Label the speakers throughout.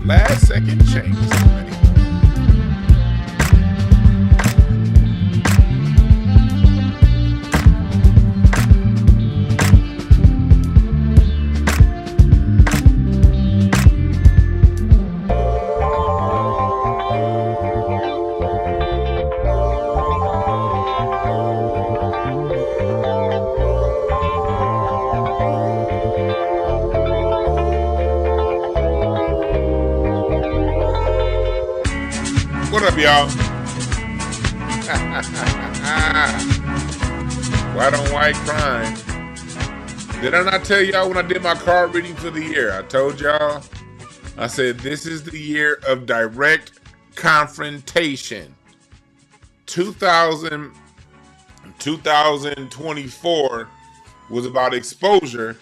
Speaker 1: Last second change. What up, y'all? White on white crime. Did I not tell y'all when I did my card reading for the year? I told y'all, I said this is the year of direct confrontation. 2024 was about exposure.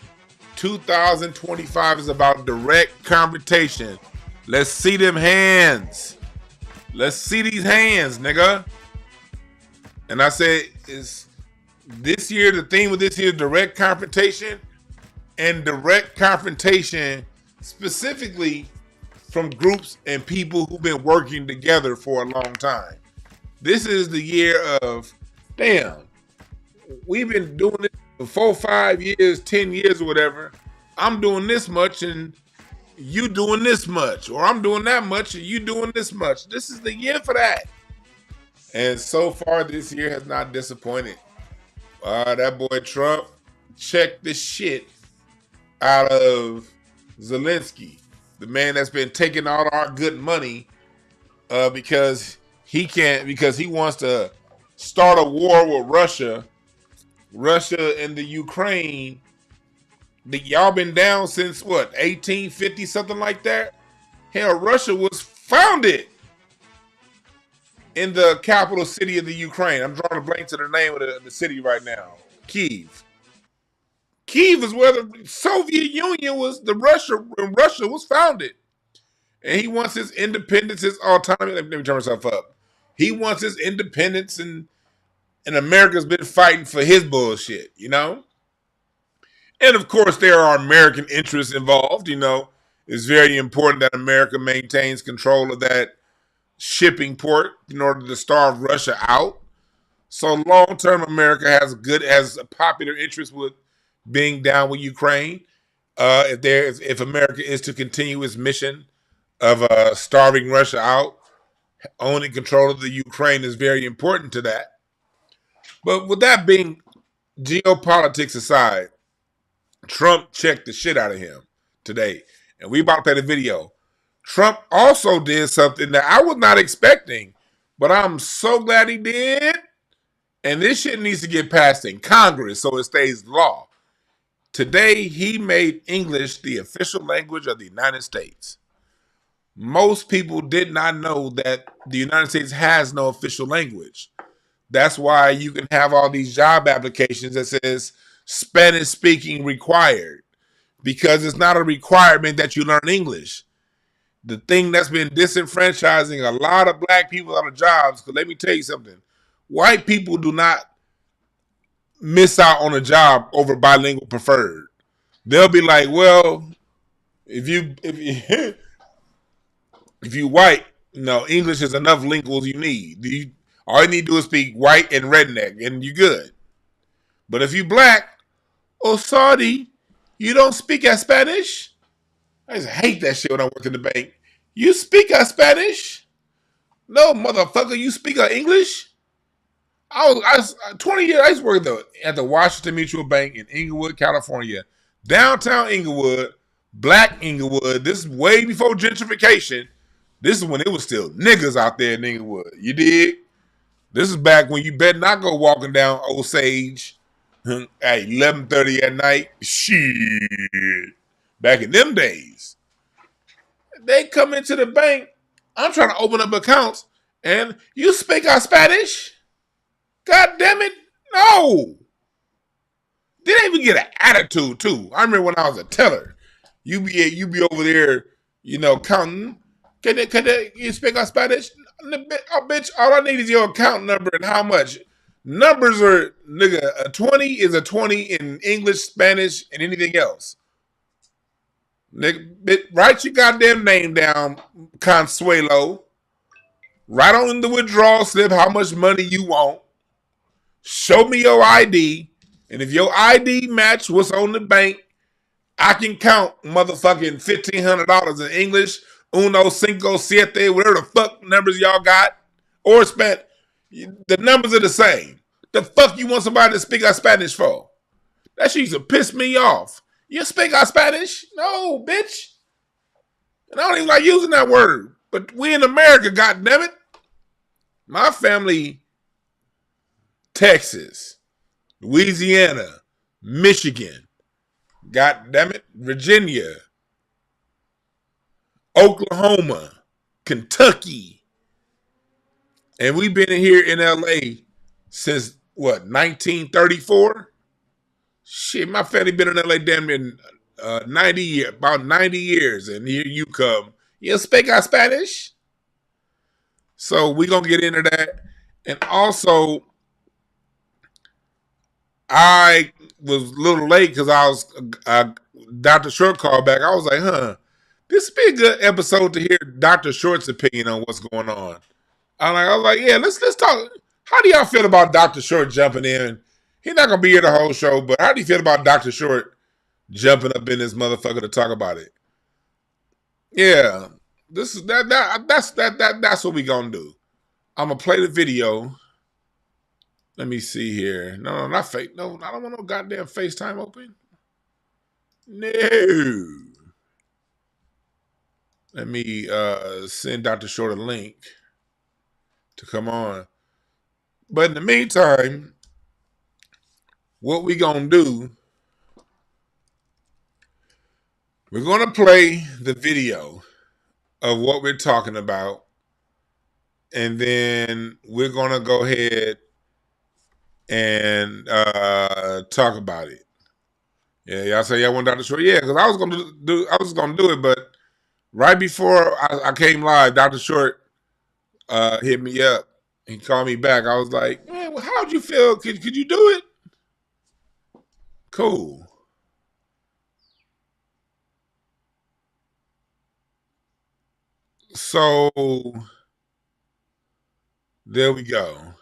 Speaker 1: 2025 is about direct confrontation. Let's see them hands. Let's see these hands, nigga. And I said, is this year, the theme of this year is direct confrontation, and direct confrontation specifically from groups and people who've been working together for a long time. This is the year of, damn, we've been doing this for 4, 5 years, 10 years or whatever. I'm doing this much and you doing this much, or I'm doing that much and you doing this much. This is the year for that. And so far this year has not disappointed. That boy Trump checked the shit out of Zelensky, the man that's been taking all our good money because he wants to start a war with Russia and the Ukraine. Y'all been down since what, 1850, something like that? Hell, Russia was founded in the capital city of the Ukraine. I'm drawing a blank to the name of the city right now. Kyiv. Kyiv is where the Soviet Union was, Russia was founded. And he wants his independence, his autonomy. Let me turn myself up. He wants his independence, and America's been fighting for his bullshit, you know? And of course, there are American interests involved. You know, it's very important that America maintains control of that shipping port in order to starve Russia out. So long-term, America has a popular interest with being down with Ukraine. If America is to continue its mission of starving Russia out, owning control of the Ukraine is very important to that. But with that being geopolitics aside, Trump checked the shit out of him today. And we about to play the video. Trump also did something that I was not expecting, but I'm so glad he did. And this shit needs to get passed in Congress so it stays law. Today, he made English the official language of the United States. Most people did not know that the United States has no official language. That's why you can have all these job applications that says Spanish speaking required, because it's not a requirement that you learn English. The thing that's been disenfranchising a lot of black people out of jobs, because let me tell you something, white people do not miss out on a job over bilingual preferred. They'll be like, well, if you white, English is enough linguals you need. All you need to do is speak white and redneck, and you're good. But if you black, oh, sorry, you don't speak as Spanish? I just hate that shit when I work in the bank. You speak as Spanish? No, motherfucker, you speak English? I was 20 years, I used to work at the Washington Mutual Bank in Inglewood, California. Downtown Inglewood, black Inglewood. This is way before gentrification. This is when it was still niggas out there in Inglewood. You dig? This is back when you better not go walking down Osage at 11:30 at night. Shit. Back in them days. They come into the bank. I'm trying to open up accounts. And you speak our Spanish? God damn it. No. They didn't even get an attitude, too. I remember when I was a teller. You be over there, counting. Can you speak our Spanish? Oh, bitch, all I need is your account number and how much. Numbers are, nigga, a 20 is a 20 in English, Spanish, and anything else. Nigga, write your goddamn name down, Consuelo. Write on the withdrawal slip how much money you want. Show me your ID. And if your ID match what's on the bank, I can count motherfucking $1,500 in English, uno, cinco, siete, whatever the fuck numbers y'all got, or Spanish. The numbers are the same. The fuck you want somebody to speak our Spanish for? That shit used to piss me off. You speak our Spanish? No, bitch. And I don't even like using that word. But we in America, goddammit. My family, Texas, Louisiana, Michigan, goddammit, Virginia, Oklahoma, Kentucky. And we've been here in LA since, what, 1934? Shit, my family been in LA damn near 90 years, about 90 years, and here you come. You speak our Spanish? So we're going to get into that. And also, I was a little late because Dr. Short called back. I was like, this would be a good episode to hear Dr. Short's opinion on what's going on. I was like, yeah, let's talk. How do y'all feel about Dr. Short jumping in? He's not going to be here the whole show, but how do you feel about Dr. Short jumping up in this motherfucker to talk about it? Yeah, that's what we gonna do. I'm gonna play the video. Let me see here. No, not fake. No, I don't want no goddamn FaceTime open. No. Let me send Dr. Short a link to come on. But in the meantime, what we gonna do, we're gonna play the video of what we're talking about, and then we're gonna go ahead and talk about it. Yeah, y'all say y'all want Dr. Short? Yeah, because I was gonna do it, but right before I came live, Dr. Short hit me up. He called me back. I was like, man, well, how'd you feel? Could you do it? Cool. So there we go.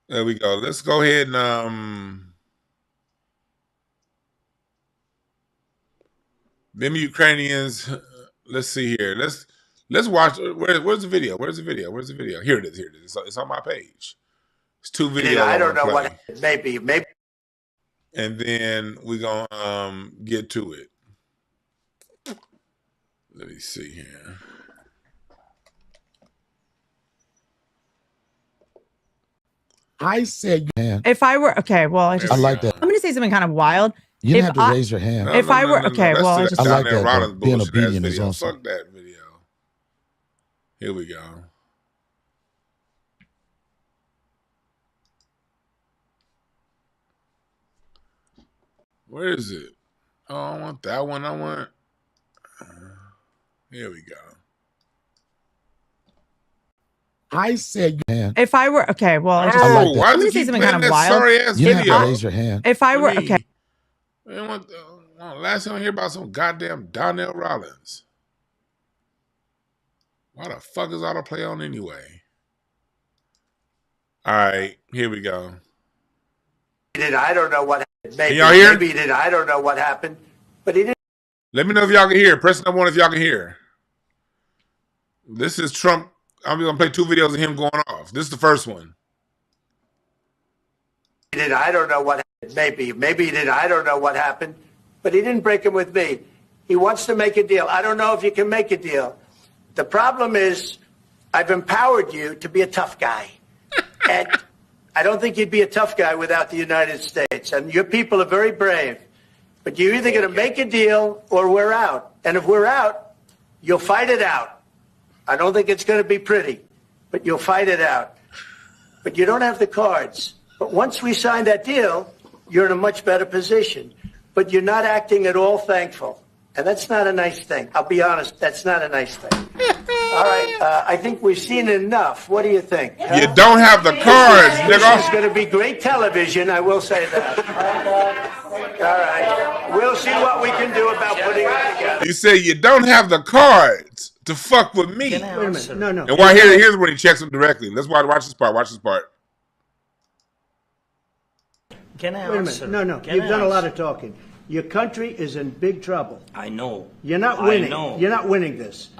Speaker 1: There we go. Let's go ahead and them Ukrainians. Let's see here. Let's watch. Where's the video? Where's the video? Where's the video? Here it is. Here it is. It's on my page. It's two videos.
Speaker 2: I don't know what. Maybe.
Speaker 1: And then we're gonna get to it. Let me see here.
Speaker 3: I said,
Speaker 4: if I were okay, well, I
Speaker 3: like that.
Speaker 4: I'm going to say something kind of wild.
Speaker 3: You didn't have to raise your hand.
Speaker 4: If I were okay, well, I
Speaker 3: like that. Being obedient is awesome.
Speaker 1: Fuck that video. Here we go. Where is it? Oh, I want that one. I want. Here we go.
Speaker 3: I said,
Speaker 4: if I were okay, well,
Speaker 3: I like
Speaker 4: I'm going to say something kind of wild.
Speaker 1: Sorry ass
Speaker 3: you
Speaker 1: video.
Speaker 3: didn't have to raise your hand.
Speaker 4: If I were okay.
Speaker 1: Man, last time I hear about some goddamn Donnell Rollins. Why the fuck is autoplay on anyway? All right, here we go.
Speaker 2: I don't know what happened.
Speaker 1: Can y'all hear?
Speaker 2: Maybe he did. I don't know what happened, but he didn't.
Speaker 1: Let me know if y'all can hear. Press number one if y'all can hear. This is Trump. I'm going to play two videos of him going off. This is the first one.
Speaker 2: He did. I don't know what happened. Maybe he did. I don't know what happened, but he didn't break him with me. He wants to make a deal. I don't know if you can make a deal. The problem is I've empowered you to be a tough guy. And I don't think you'd be a tough guy without the United States. And your people are very brave. But you're either going to make a deal or we're out. And if we're out, you'll fight it out. I don't think it's going to be pretty, but you'll fight it out. But you don't have the cards. But once we sign that deal, you're in a much better position. But you're not acting at all thankful. And that's not a nice thing. I'll be honest, that's not a nice thing. All right, I think we've seen enough. What do you think?
Speaker 1: You don't have the cards, nigga.
Speaker 2: This is going to be great television, I will say that. All right. we'll see what we can do about putting it together.
Speaker 1: You say you don't have the cards to fuck with me.
Speaker 2: Wait a minute. No.
Speaker 1: And why here's when he checks them directly. Let's watch this part. Watch this part.
Speaker 2: Wait a minute. No. You've done a lot of talking. Your country is in big trouble.
Speaker 5: I know.
Speaker 2: You're not winning.
Speaker 5: I know.
Speaker 2: You're not winning this.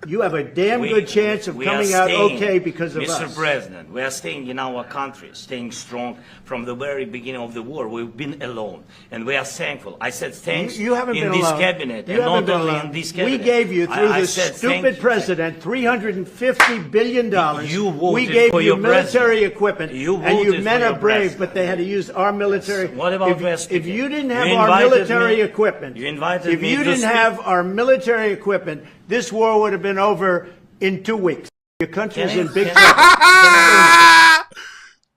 Speaker 2: You have a damn good chance of coming out okay because of us.
Speaker 5: Mr. President, we are staying in our country, staying strong from the very beginning of the war. We've been alone, and we are thankful. I said thanks
Speaker 2: you haven't
Speaker 5: in
Speaker 2: been
Speaker 5: this
Speaker 2: alone.
Speaker 5: cabinet,
Speaker 2: You
Speaker 5: and
Speaker 2: haven't
Speaker 5: not
Speaker 2: been
Speaker 5: only
Speaker 2: alone.
Speaker 5: in this cabinet.
Speaker 2: We gave you, through
Speaker 5: I
Speaker 2: this
Speaker 5: said
Speaker 2: stupid president, $350 billion.
Speaker 5: You voted
Speaker 2: we gave
Speaker 5: for
Speaker 2: you
Speaker 5: your
Speaker 2: military
Speaker 5: president.
Speaker 2: equipment,
Speaker 5: You
Speaker 2: and you
Speaker 5: voted
Speaker 2: men
Speaker 5: for
Speaker 2: are
Speaker 5: your
Speaker 2: brave,
Speaker 5: president.
Speaker 2: but they had to use our military.
Speaker 5: What about
Speaker 2: if you didn't have
Speaker 5: You
Speaker 2: our
Speaker 5: invited
Speaker 2: military
Speaker 5: me.
Speaker 2: equipment,
Speaker 5: You invited
Speaker 2: if
Speaker 5: me
Speaker 2: you
Speaker 5: to
Speaker 2: didn't
Speaker 5: speak.
Speaker 2: have our military equipment, this war would have been over in 2 weeks. Your country's in big trouble.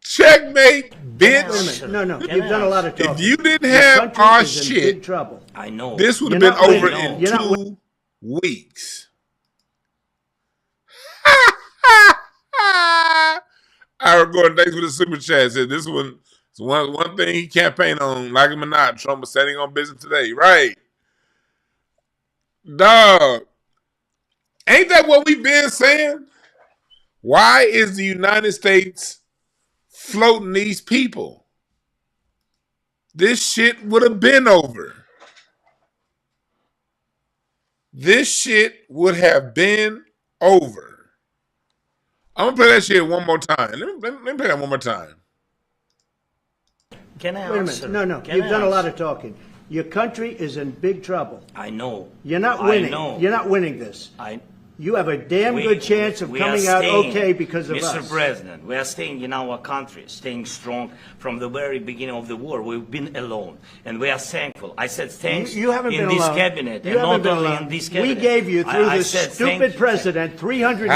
Speaker 1: Checkmate, bitch.
Speaker 2: Wait a minute. No. You've done a lot of talking.
Speaker 1: If you didn't
Speaker 2: Your
Speaker 1: have
Speaker 2: country
Speaker 1: our
Speaker 2: is in big
Speaker 1: shit,
Speaker 2: trouble.
Speaker 5: I know.
Speaker 1: this would have
Speaker 2: You're
Speaker 1: been
Speaker 2: not
Speaker 1: over
Speaker 2: winning.
Speaker 1: in
Speaker 2: You're not
Speaker 1: 2 weeks. Ira Gordon, thanks for the super chat. Said this one is one thing he campaigned on, like him or not. Trump was standing on business today, right? Dog, ain't that what we've been saying? Why is the United States floating these people? This shit would have been over. This shit would have been over. I'm gonna play that shit one more time. Let me play that one more time.
Speaker 5: Can I
Speaker 2: Wait a
Speaker 5: answer?
Speaker 2: minute. No.
Speaker 5: Can
Speaker 2: You've
Speaker 5: I
Speaker 2: done a lot
Speaker 5: answer?
Speaker 2: of talking. Your country is in big trouble.
Speaker 5: I know.
Speaker 2: You're not
Speaker 5: I
Speaker 2: winning.
Speaker 5: know.
Speaker 2: You're not winning this. You have a damn good chance of
Speaker 5: we are
Speaker 2: coming out
Speaker 5: staying,
Speaker 2: okay because of
Speaker 5: Mr.
Speaker 2: us.
Speaker 5: President, we are staying in our country, staying strong from the very beginning of the war. We've been alone, and we are thankful. I said thanks
Speaker 2: You haven't
Speaker 5: in
Speaker 2: been
Speaker 5: this
Speaker 2: alone.
Speaker 5: cabinet,
Speaker 2: You
Speaker 5: and
Speaker 2: haven't
Speaker 5: not
Speaker 2: been
Speaker 5: only
Speaker 2: alone.
Speaker 5: in this cabinet.
Speaker 2: We gave you, through
Speaker 5: I
Speaker 2: this
Speaker 5: said
Speaker 2: stupid
Speaker 5: thank-
Speaker 2: president, 300.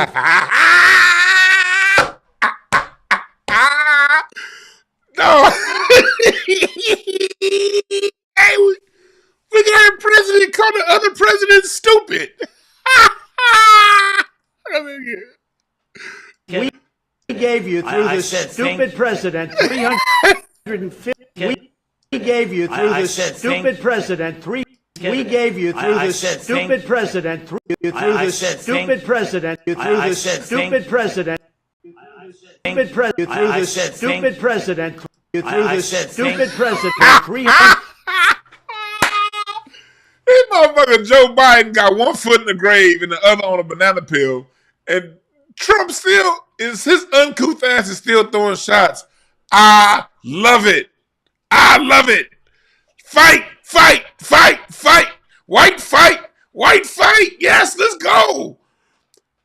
Speaker 1: No. Hey, we got a president call the other president stupid.
Speaker 2: We gave you, through
Speaker 5: I
Speaker 2: this
Speaker 5: said
Speaker 2: stupid
Speaker 5: thank-
Speaker 2: president, 350. We gave you, through
Speaker 5: I
Speaker 2: this
Speaker 5: said
Speaker 2: stupid
Speaker 5: thank-
Speaker 2: president, we gave you, through
Speaker 5: I
Speaker 2: this
Speaker 5: said
Speaker 2: stupid
Speaker 5: thank-
Speaker 2: president, through
Speaker 5: I
Speaker 2: this
Speaker 5: said
Speaker 2: stupid
Speaker 5: thank-
Speaker 2: president, through
Speaker 5: I
Speaker 2: this
Speaker 5: said
Speaker 2: stupid
Speaker 5: thank-
Speaker 2: president, stupid president, through
Speaker 5: I
Speaker 2: this
Speaker 5: said
Speaker 2: stupid
Speaker 5: thank-
Speaker 2: president, through
Speaker 5: I
Speaker 2: this
Speaker 5: said
Speaker 2: stupid
Speaker 5: thank-
Speaker 2: president, 300.
Speaker 1: This motherfucker Joe Biden got one foot in the grave and the other on a banana peel, and Trump still is his uncouth ass is still throwing shots. I love it. I love it. Fight, fight, fight, fight. White fight, white fight. Yes, let's go.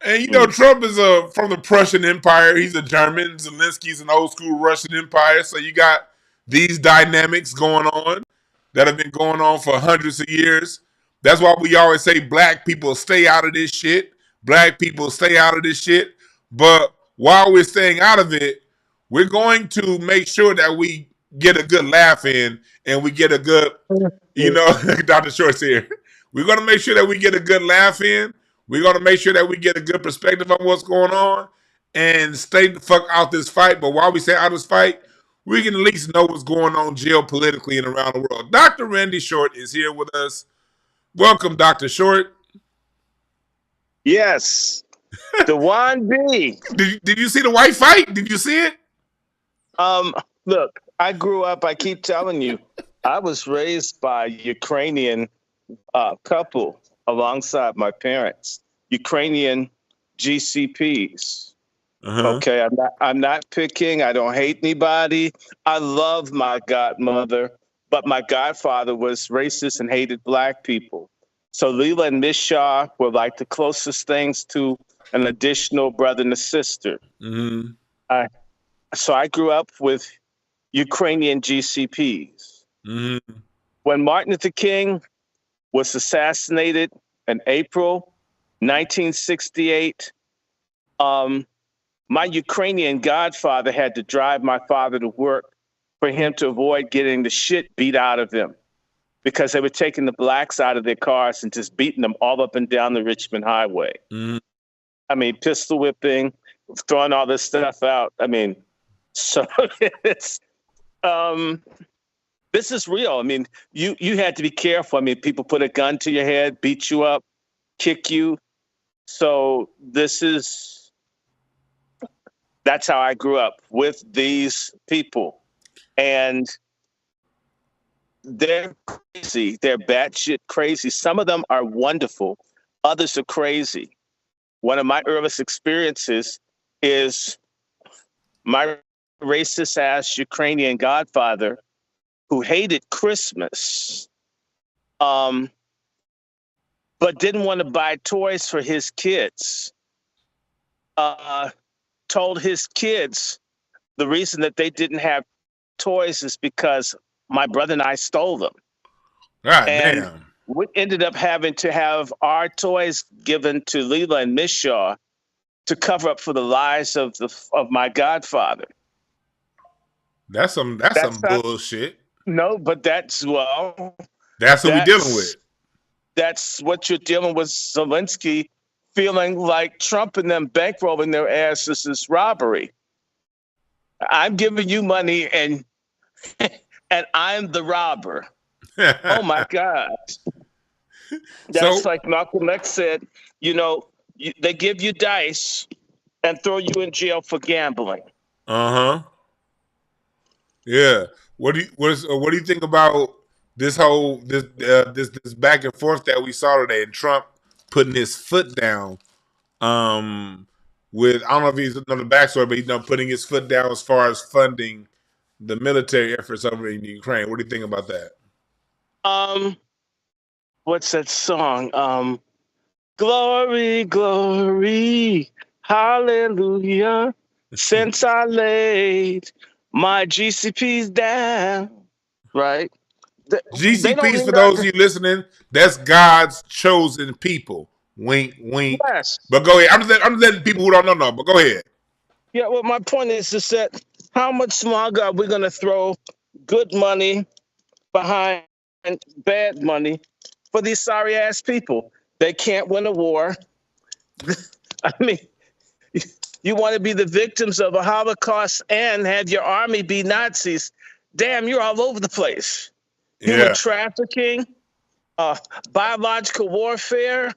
Speaker 1: And you know, Trump is from the Prussian Empire. He's a German. Zelensky's an old school Russian Empire. So you got these dynamics going on that have been going on for hundreds of years. That's why we always say black people stay out of this shit. Black people stay out of this shit. But while we're staying out of it, we're going to make sure that we get a good laugh in and we get a good, Dr. Short's here. We're going to make sure that we get a good laugh in. We're going to make sure that we get a good perspective on what's going on and stay the fuck out this fight. But while we stay out of this fight, we can at least know what's going on geopolitically and around the world. Dr. Randy Short is here with us. Welcome, Dr. Short.
Speaker 6: Yes. The one B.
Speaker 1: Did you see the white fight? Did you see it?
Speaker 6: Look, I grew up, I keep telling you, I was raised by a Ukrainian couple alongside my parents, Ukrainian GCPs. Okay, I'm not picking. I don't hate anybody. I love my godmother, but my godfather was racist and hated black people. So Leela and Miss Shaw were like the closest things to an additional brother and a sister. So I grew up with Ukrainian GCPs. When Martin Luther King was assassinated in April 1968, my Ukrainian godfather had to drive my father to work for him to avoid getting the shit beat out of him because they were taking the blacks out of their cars and just beating them all up and down the Richmond Highway. I mean, pistol whipping, throwing all this stuff out. I mean, so it's, This is real. I mean, you had to be careful. I mean, people put a gun to your head, beat you up, kick you. So that's how I grew up, with these people. And they're crazy. They're batshit crazy. Some of them are wonderful. Others are crazy. One of my earliest experiences is my racist ass Ukrainian godfather who hated Christmas, but didn't want to buy toys for his kids. Told his kids the reason that they didn't have toys is because my brother and I stole them.
Speaker 1: God
Speaker 6: and
Speaker 1: damn.
Speaker 6: We ended up having to have our toys given to Leela and Miss Shaw to cover up for the lies of my godfather.
Speaker 1: That's some bullshit.
Speaker 6: No, but that's what
Speaker 1: we're dealing with.
Speaker 6: That's what you're dealing with. Zelensky feeling like Trump and them bankrolling their asses is robbery. I'm giving you money and I'm the robber. Oh my God. That's like Malcolm X said, they give you dice and throw you in jail for gambling.
Speaker 1: Yeah. What do you think about this whole this back and forth that we saw today, and Trump putting his foot down with, I don't know if he's on the backstory, but he's putting his foot down as far as funding the military efforts over in Ukraine. What do you think about that?
Speaker 6: What's that song? Glory, glory, hallelujah. Since I laid my GCPs down, right?
Speaker 1: GCPs, for those of you listening, that's God's chosen people. Wink, wink.
Speaker 6: Yes.
Speaker 1: But go ahead. I'm just letting people who don't know, but go ahead.
Speaker 6: Yeah, well, my point is that how much longer are we going to throw good money behind bad money for these sorry ass people? They can't win a war. I mean, you want to be the victims of a Holocaust and have your army be Nazis. Damn, you're all over the place. Human trafficking, biological warfare,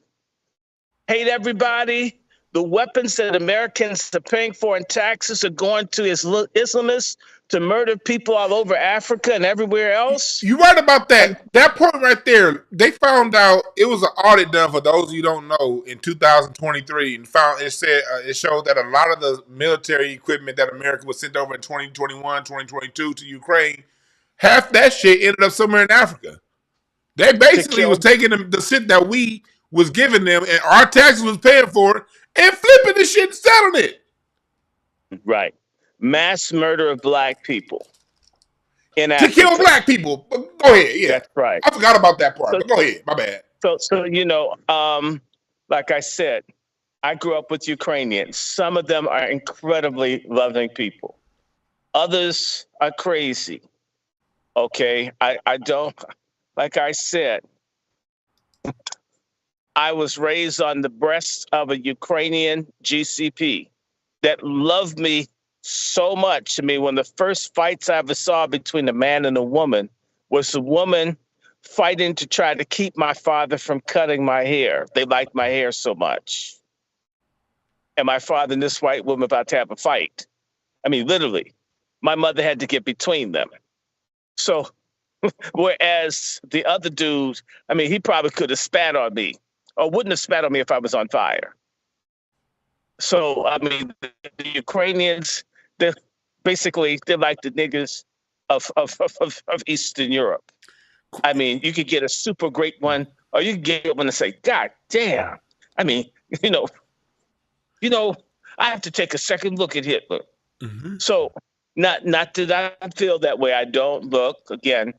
Speaker 6: hate everybody. The weapons that Americans are paying for in taxes are going to Islamists to murder people all over Africa and everywhere else.
Speaker 1: You're right about that. That point right there, they found out, it was an audit done, for those of you who don't know, in 2023, and it showed that a lot of the military equipment that America was sent over in 2021, 2022 to Ukraine, half that shit ended up somewhere in Africa. They basically was taking the shit that we was giving them and our taxes was paying for it and flipping the shit and selling it.
Speaker 6: Right. Mass murder of black people in
Speaker 1: to
Speaker 6: Africa.
Speaker 1: kill black people. Go ahead. Yeah,
Speaker 6: that's right.
Speaker 1: I forgot about that part. But go ahead. My bad.
Speaker 6: So like I said, I grew up with Ukrainians. Some of them are incredibly loving people. Others are crazy. Okay, I don't. Like I said, I was raised on the breast of a Ukrainian GCP that loved me so much. I mean, one of the first fights I ever saw between a man and a woman was a woman fighting to try to keep my father from cutting my hair. They liked my hair so much. And my father and this white woman about to have a fight. I mean, literally, my mother had to get between them. So, whereas the other dude, I mean, he probably could have spat on me or wouldn't have spat on me if I was on fire. So, I mean, the Ukrainians, they're like the niggas of Eastern Europe. I mean, you could get a super great one, or you could get one and say, God damn. I mean, I have to take a second look at Hitler. Mm-hmm. So, not that I feel that way. I don't look again,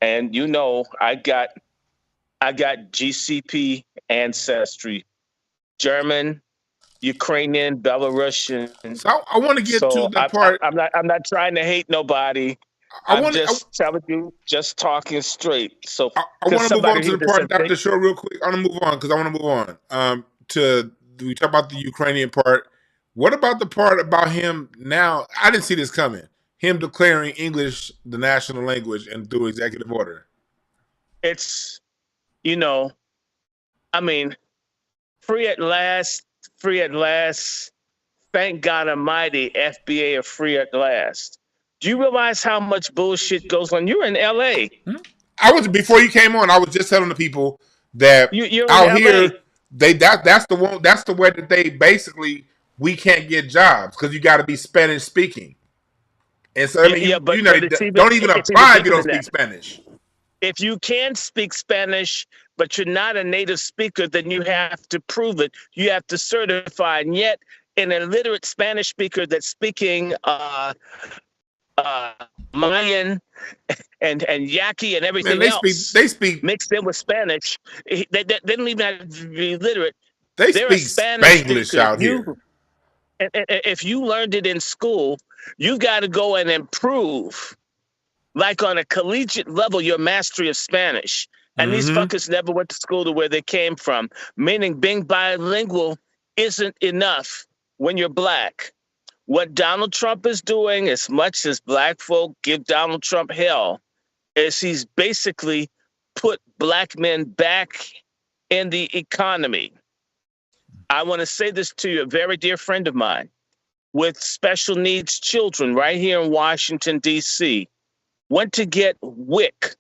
Speaker 6: and I got GCP ancestry, German, Ukrainian, Belarusian.
Speaker 1: So I want to get to the part.
Speaker 6: I'm not trying to hate nobody. I'm just telling you, just talking straight. So
Speaker 1: I want to move on to the part, Dr. Shaw, real quick. I want to move on because I want to move on. We talk about the Ukrainian part. What about the part about him now? I didn't see this coming. him declaring English the national language and through executive order?
Speaker 6: It's, I mean, free at last, free at last. Thank God Almighty, FBA are free at last. Do you realize how much bullshit goes on? You're in LA.
Speaker 1: Before you came on, I was just telling the people that
Speaker 6: You're
Speaker 1: out
Speaker 6: in
Speaker 1: here,
Speaker 6: LA.
Speaker 1: that's the way that they basically, we can't get jobs because you got to be Spanish speaking. And so, don't even apply if you don't speak Spanish.
Speaker 6: If you can speak Spanish, but you're not a native speaker, then you have to prove it. You have to certify. And yet, an illiterate Spanish speaker that's speaking Mayan and Yaqui and everything else,
Speaker 1: they speak
Speaker 6: mixed in with Spanish. They don't even have to be literate.
Speaker 1: They're
Speaker 6: speak
Speaker 1: Spanglish out here.
Speaker 6: If you learned it in school, you've got to go and improve, like on a collegiate level, your mastery of Spanish. And these fuckers never went to school to where they came from, meaning being bilingual isn't enough when you're black. What Donald Trump is doing, as much as black folk give Donald Trump hell, is he's basically put black men back in the economy. I want to say this to you, a very dear friend of mine with special needs children right here in Washington, D.C., went to get WIC,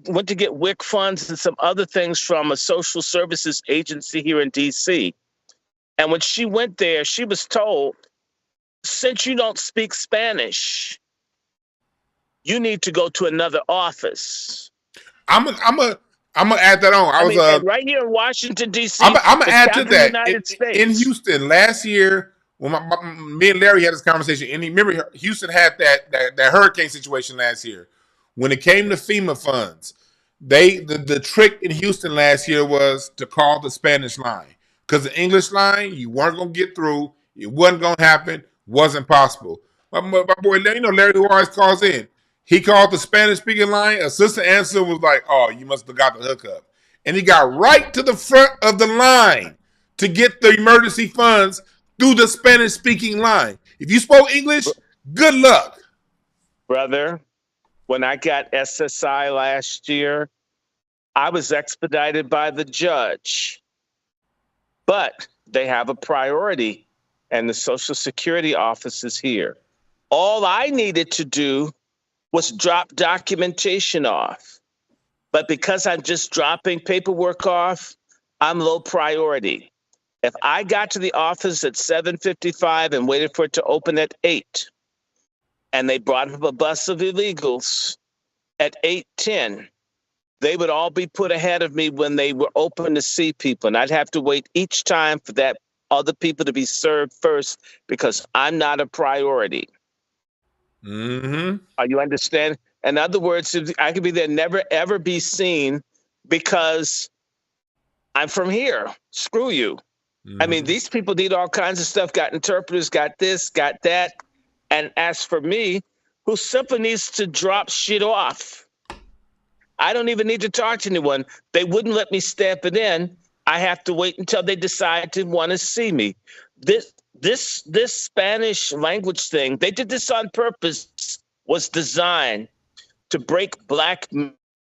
Speaker 6: went to get WIC funds and some other things from a social services agency here in D.C. And when she went there, she was told, since you don't speak Spanish, you need to go to another office.
Speaker 1: I'm gonna add that on. I was
Speaker 6: right here in Washington, D.C.
Speaker 1: I'm gonna add to that. In
Speaker 6: Houston
Speaker 1: last year, when me and Larry had this conversation, and remember Houston had that hurricane situation last year. When it came to FEMA funds, the trick in Houston last year was to call the Spanish line. Because the English line, you weren't going to get through. It wasn't going to happen. Wasn't possible. My boy, Larry, who always calls in, he called the Spanish-speaking line. Assistant answer was like, oh, you must have got the hookup. And he got right to the front of the line to get the emergency funds through the Spanish-speaking line. If you spoke English, good luck.
Speaker 6: Brother, when I got SSI last year, I was expedited by the judge. But they have a priority, and the Social Security office is here. All I needed to do was drop documentation off. But because I'm just dropping paperwork off, I'm low priority. If I got to the office at 7:55 and waited for it to open at 8, and they brought up a bus of illegals at 8:10, they would all be put ahead of me when they were open to see people. And I'd have to wait each time for that other people to be served first because I'm not a priority. Are you understand? In other words, I could be there, never, ever be seen because I'm from here. Screw you. I mean, these people need all kinds of stuff, got interpreters, got this, got that. And as for me, who simply needs to drop shit off, I don't even need to talk to anyone. They wouldn't let me stamp it in. I have to wait until they decide to want to see me. This Spanish language thing, they did this on purpose, was designed to break black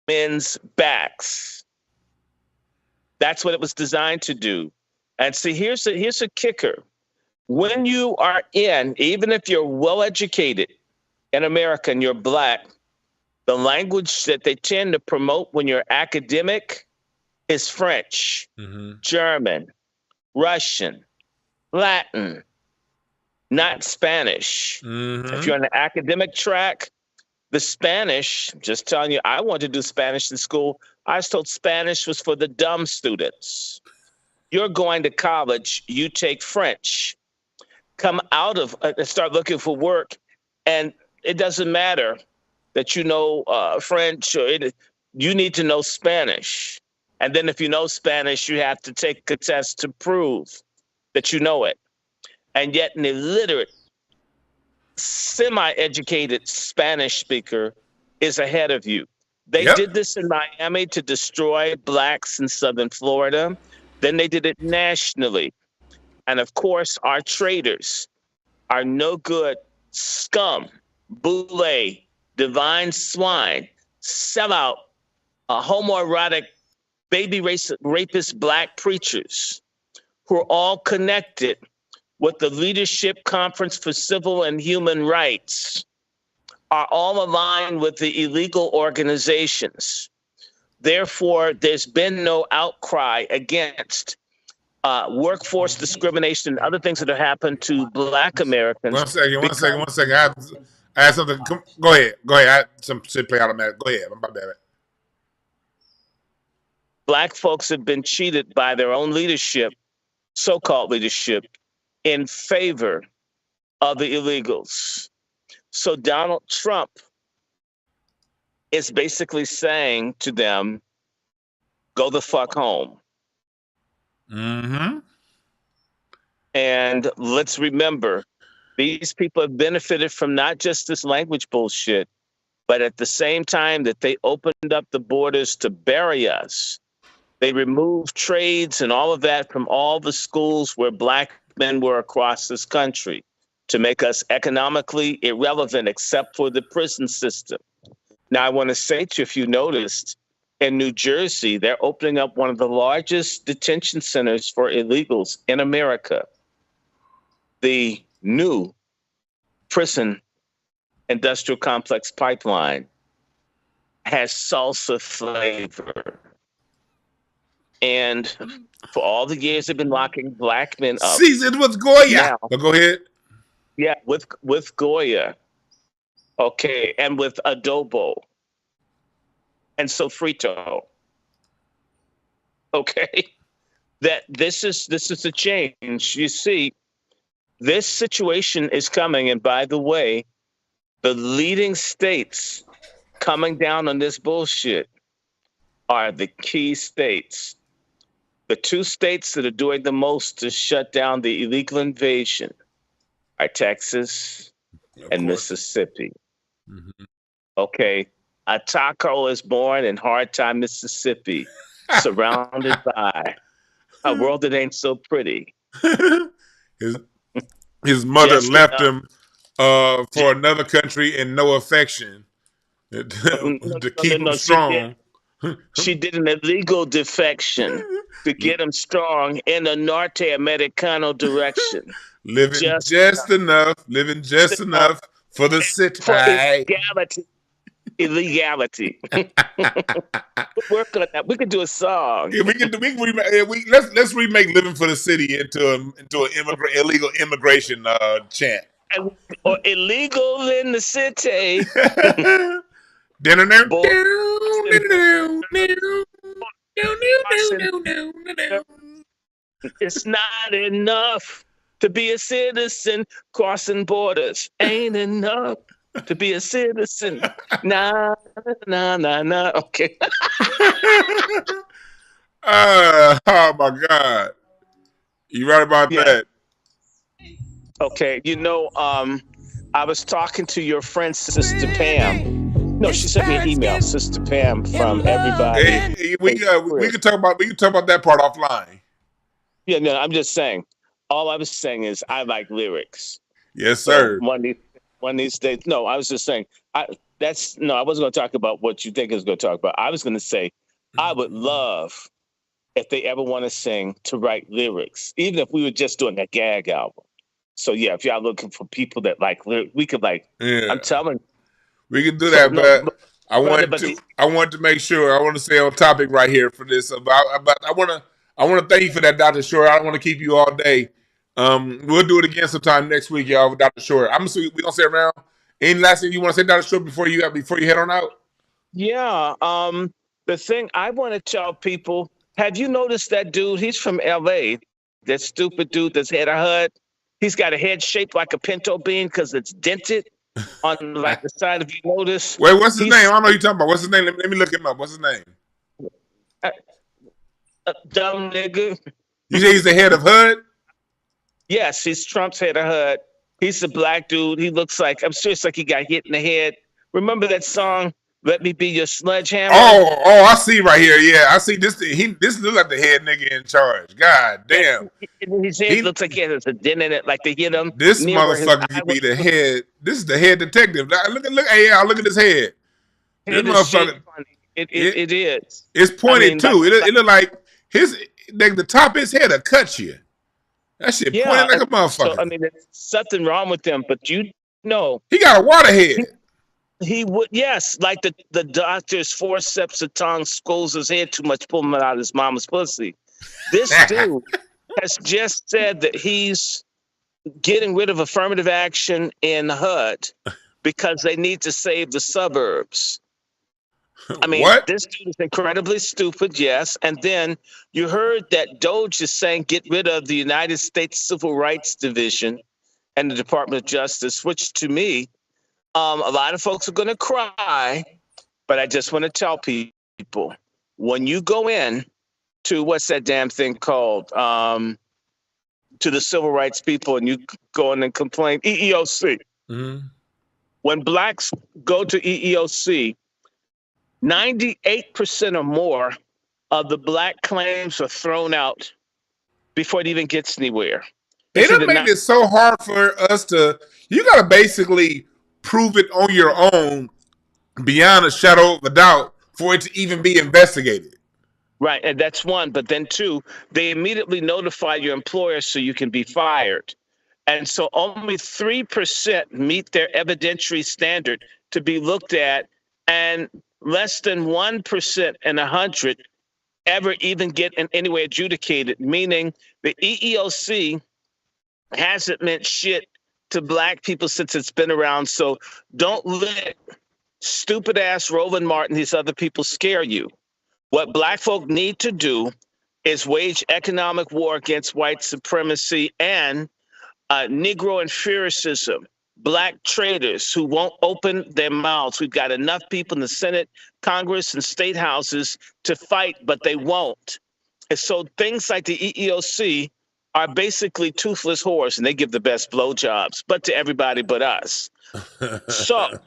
Speaker 6: men's backs. That's what it was designed to do. And see, here's a kicker. When you are even if you're well-educated in America and you're black, the language that they tend to promote when you're academic is French, German, Russian, Latin, not Spanish. If you're on the academic track, the Spanish, just telling you, I wanted to do Spanish in school. I was told Spanish was for the dumb students. You're going to college, you take French, come out of and start looking for work, and it doesn't matter that you know French, you need to know Spanish. And then if you know Spanish, you have to take a test to prove that you know it. And yet an illiterate, semi-educated Spanish speaker is ahead of you. They did this in Miami to destroy blacks in Southern Florida. Then they did it nationally. And of course, our traders are no good scum, boule, divine swine, sellout, homoerotic, baby rapist black preachers who are all connected with the Leadership Conference for Civil and Human Rights, are all aligned with the illegal organizations. Therefore, there's been no outcry against workforce discrimination and other things that have happened to Black Americans.
Speaker 1: One second. I have something. Go ahead. I have some shit play automatic. Go ahead. I'm about that.
Speaker 6: Black folks have been cheated by their own leadership, so-called leadership, in favor of the illegals. So Donald Trump is basically saying to them, go the fuck home.
Speaker 1: Mm-hmm.
Speaker 6: And let's remember, these people have benefited from not just this language bullshit, but at the same time that they opened up the borders to bury us, they removed trades and all of that from all the schools where Black men were across this country to make us economically irrelevant except for the prison system. Now, I want to say to you, if you noticed, in New Jersey, they're opening up one of the largest detention centers for illegals in America. The new prison industrial complex pipeline has salsa flavor. And for all the years they've been locking Black men up.
Speaker 1: Seasoned with Goya.
Speaker 6: Now,
Speaker 1: but go ahead.
Speaker 6: Yeah, with Goya. Okay, and with adobo. And sofrito. Okay. That this is a change. You see, this situation is coming, and by the way, the leading states coming down on this bullshit are the key states. The two states that are doing the most to shut down the illegal invasion are Texas and Mississippi.
Speaker 1: Mm-hmm.
Speaker 6: Okay, a taco is born in Hard Time, Mississippi, surrounded by a world that ain't so pretty.
Speaker 1: His mother left him for another country and no affection to keep him strong.
Speaker 6: She did an illegal defection to get him strong in the Norte Americano direction.
Speaker 1: Living just enough for the city.
Speaker 6: For illegality. Work on that. We could do a song.
Speaker 1: Yeah, let's remake "Living for the City" into an illegal immigration chant.
Speaker 6: Or illegal in the city. It's not enough to be a citizen. Crossing borders ain't enough to be a citizen. Nah. Okay.
Speaker 1: Oh my God. You right about that.
Speaker 6: Okay. You know, I was talking to your friend, Sister Pam. No, she sent me an email, Sister Pam from everybody.
Speaker 1: Hey, we can talk about that part offline.
Speaker 6: Yeah, no, I'm just saying. All I was saying is I like lyrics.
Speaker 1: Yes, sir.
Speaker 6: So one of these days. No, I was just saying. I wasn't going to talk about what you think I was going to talk about. I was going to say I would love if they ever want to sing to write lyrics, even if we were just doing a gag album. So yeah, if y'all looking for people that like lyrics, we could I'm telling you.
Speaker 1: We can do that, but I want to make sure. I want to stay on topic right here for this. I want to thank you for that, Dr. Short. I don't want to keep you all day. We'll do it again sometime next week, y'all, with Dr. Short. I'm assuming we gonna stay around. Any last thing you want to say, Dr. Short, before you head on out?
Speaker 6: Yeah. The thing I want to tell people: have you noticed that dude? He's from L.A. That stupid dude that's had a HUD. He's got a head shaped like a pinto bean because it's dented on like the side. If you notice.
Speaker 1: Wait, what's his name? I don't know what you're talking about. What's his name? Let me look him up. What's his name?
Speaker 6: Dumb nigga.
Speaker 1: You say he's the head of HUD?
Speaker 6: Yes, he's Trump's head of HUD. He's a black dude. He looks like, I'm sure it's like he got hit in the head. Remember that song Let me be your sledgehammer.
Speaker 1: Oh, I see right here. Yeah, I see this. This looks like the head nigga in charge. God damn.
Speaker 6: His head looks like he has a dent in it, like they hit him.
Speaker 1: This
Speaker 6: near where his
Speaker 1: motherfucker
Speaker 6: eye
Speaker 1: could be the head. This is the head detective. Look, hey, y'all, look at his head. This motherfucker.
Speaker 6: It is.
Speaker 1: It's pointed too. It look like the top of his head will cut you. That shit pointed like a motherfucker.
Speaker 6: So, I mean, there's something wrong with him, but you know.
Speaker 1: He got a water head.
Speaker 6: He would, yes, like the doctor's forceps of tongue scolds his head too much, pull him out of his mama's pussy. This dude has just said that he's getting rid of affirmative action in HUD because they need to save the suburbs. I mean, this dude is incredibly stupid, yes. And then you heard that Doge is saying get rid of the United States Civil Rights Division and the Department of Justice, which to me, a lot of folks are going to cry, but I just want to tell people, when you go in to what's that damn thing called, to the civil rights people, and you go in and complain, EEOC. Mm-hmm. When blacks go to EEOC, 98% or more of the black claims are thrown out before it even gets anywhere.
Speaker 1: They done made it so hard for us to, you got to basically prove it on your own beyond a shadow of a doubt for it to even be investigated.
Speaker 6: Right, and that's one. But then two, they immediately notify your employer so you can be fired. And so only 3% meet their evidentiary standard to be looked at, and less than 1% in 100 ever even get in any way adjudicated, meaning the EEOC hasn't meant shit to black people since it's been around. So don't let stupid ass Roland Martin, these other people scare you. What black folk need to do is wage economic war against white supremacy and Negro inferioritism, black traitors who won't open their mouths. We've got enough people in the Senate, Congress, and state houses to fight, but they won't. And so things like the EEOC are basically toothless whores, and they give the best blowjobs, but to everybody but us. So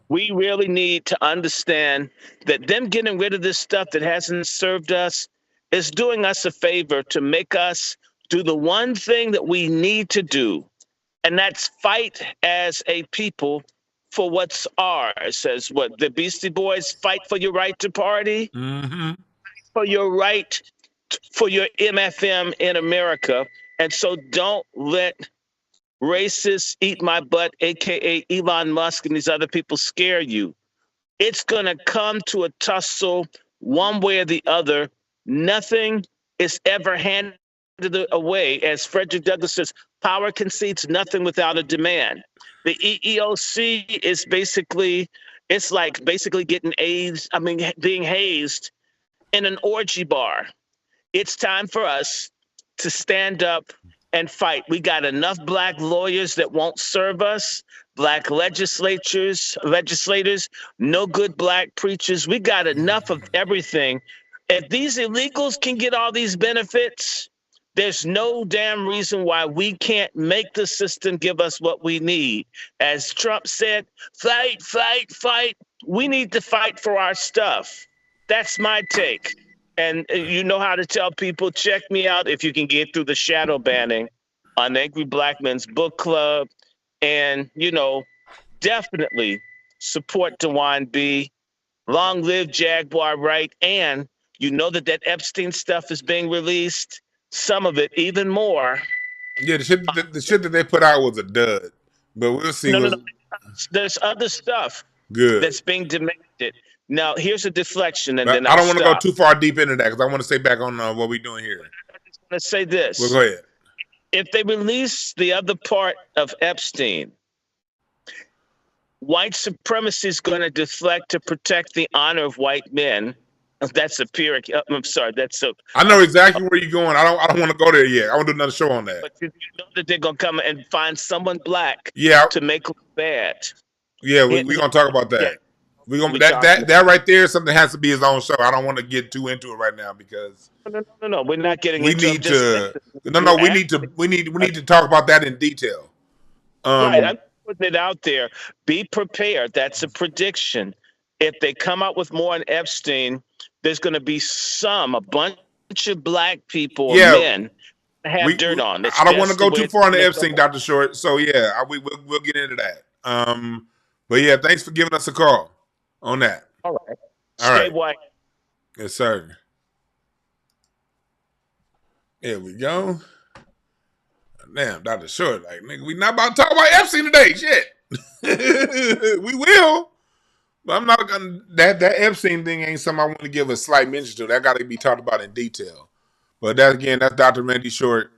Speaker 6: we really need to understand that them getting rid of this stuff that hasn't served us is doing us a favor to make us do the one thing that we need to do, and that's fight as a people for what's ours. As what the Beastie Boys, fight for your right to party, for your right for your MFM in America. And so don't let racists eat my butt, aka Elon Musk and these other people, scare you. It's gonna come to a tussle one way or the other. Nothing is ever handed away. As Frederick Douglass says, power concedes nothing without a demand. The EEOC is basically, it's like basically getting being hazed in an orgy bar. It's time for us to stand up and fight. We got enough black lawyers that won't serve us, black legislators, no good black preachers. We got enough of everything. If these illegals can get all these benefits, there's no damn reason why we can't make the system give us what we need. As Trump said, fight, fight, fight. We need to fight for our stuff. That's my take. And you know how to tell people, check me out if you can get through the shadow banning on Angry Black Men's Book Club. And, definitely support DeWine B. Long live Jaguar Wright. And you know that Epstein stuff is being released. Some of it even more.
Speaker 1: Yeah, the shit that they put out was a dud. But we'll see.
Speaker 6: No. There's other stuff that's being demanded. Now, here's a deflection, and then
Speaker 1: I don't want to go too far deep into that because I want to stay back on what we're doing here.
Speaker 6: I just want to say this.
Speaker 1: Well, go ahead.
Speaker 6: If they release the other part of Epstein, white supremacy is going to deflect to protect the honor of white men. That's a pyrrhic. I'm sorry.
Speaker 1: I know exactly where you're going. I don't want to go there yet. I want to do another show on that.
Speaker 6: But you know that they're going to come and find someone black to make look bad.
Speaker 1: Yeah, we're going to talk about that. Yeah. We're gonna that right there. Something has to be his own show. I don't want to get too into it right now because
Speaker 6: no. We're not getting.
Speaker 1: We need to. We need to talk about that in detail.
Speaker 6: Right, I'm putting it out there. Be prepared. That's a prediction. if they come out with more on Epstein, there's going to be a bunch of black people or men have dirt on.
Speaker 1: I don't want to go too far on the Epstein, Dr. Short. So yeah, we'll get into that. But yeah, thanks for giving us a call on that.
Speaker 6: All right.
Speaker 1: Stay
Speaker 6: white.
Speaker 1: Yes, sir. There we go. Damn, Dr. Short, like, nigga, we not about to talk about Epstein today. Shit. We will. But I'm not gonna that Epstein thing ain't something I want to give a slight mention to. That gotta be talked about in detail. But that's Dr. Randy Short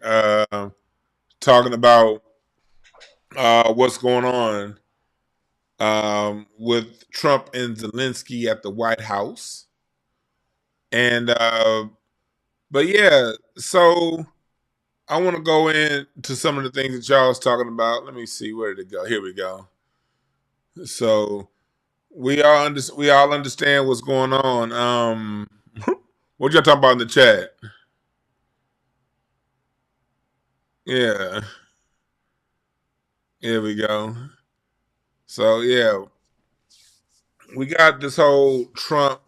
Speaker 1: talking about what's going on with Trump and Zelensky at the White House. And but yeah, so I want to go into some of the things that y'all was talking about. Let me see, where did it go? Here we go. So we all understand what's going on. What y'all talking about in the chat? Yeah. Here we go. So yeah, we got this whole Trump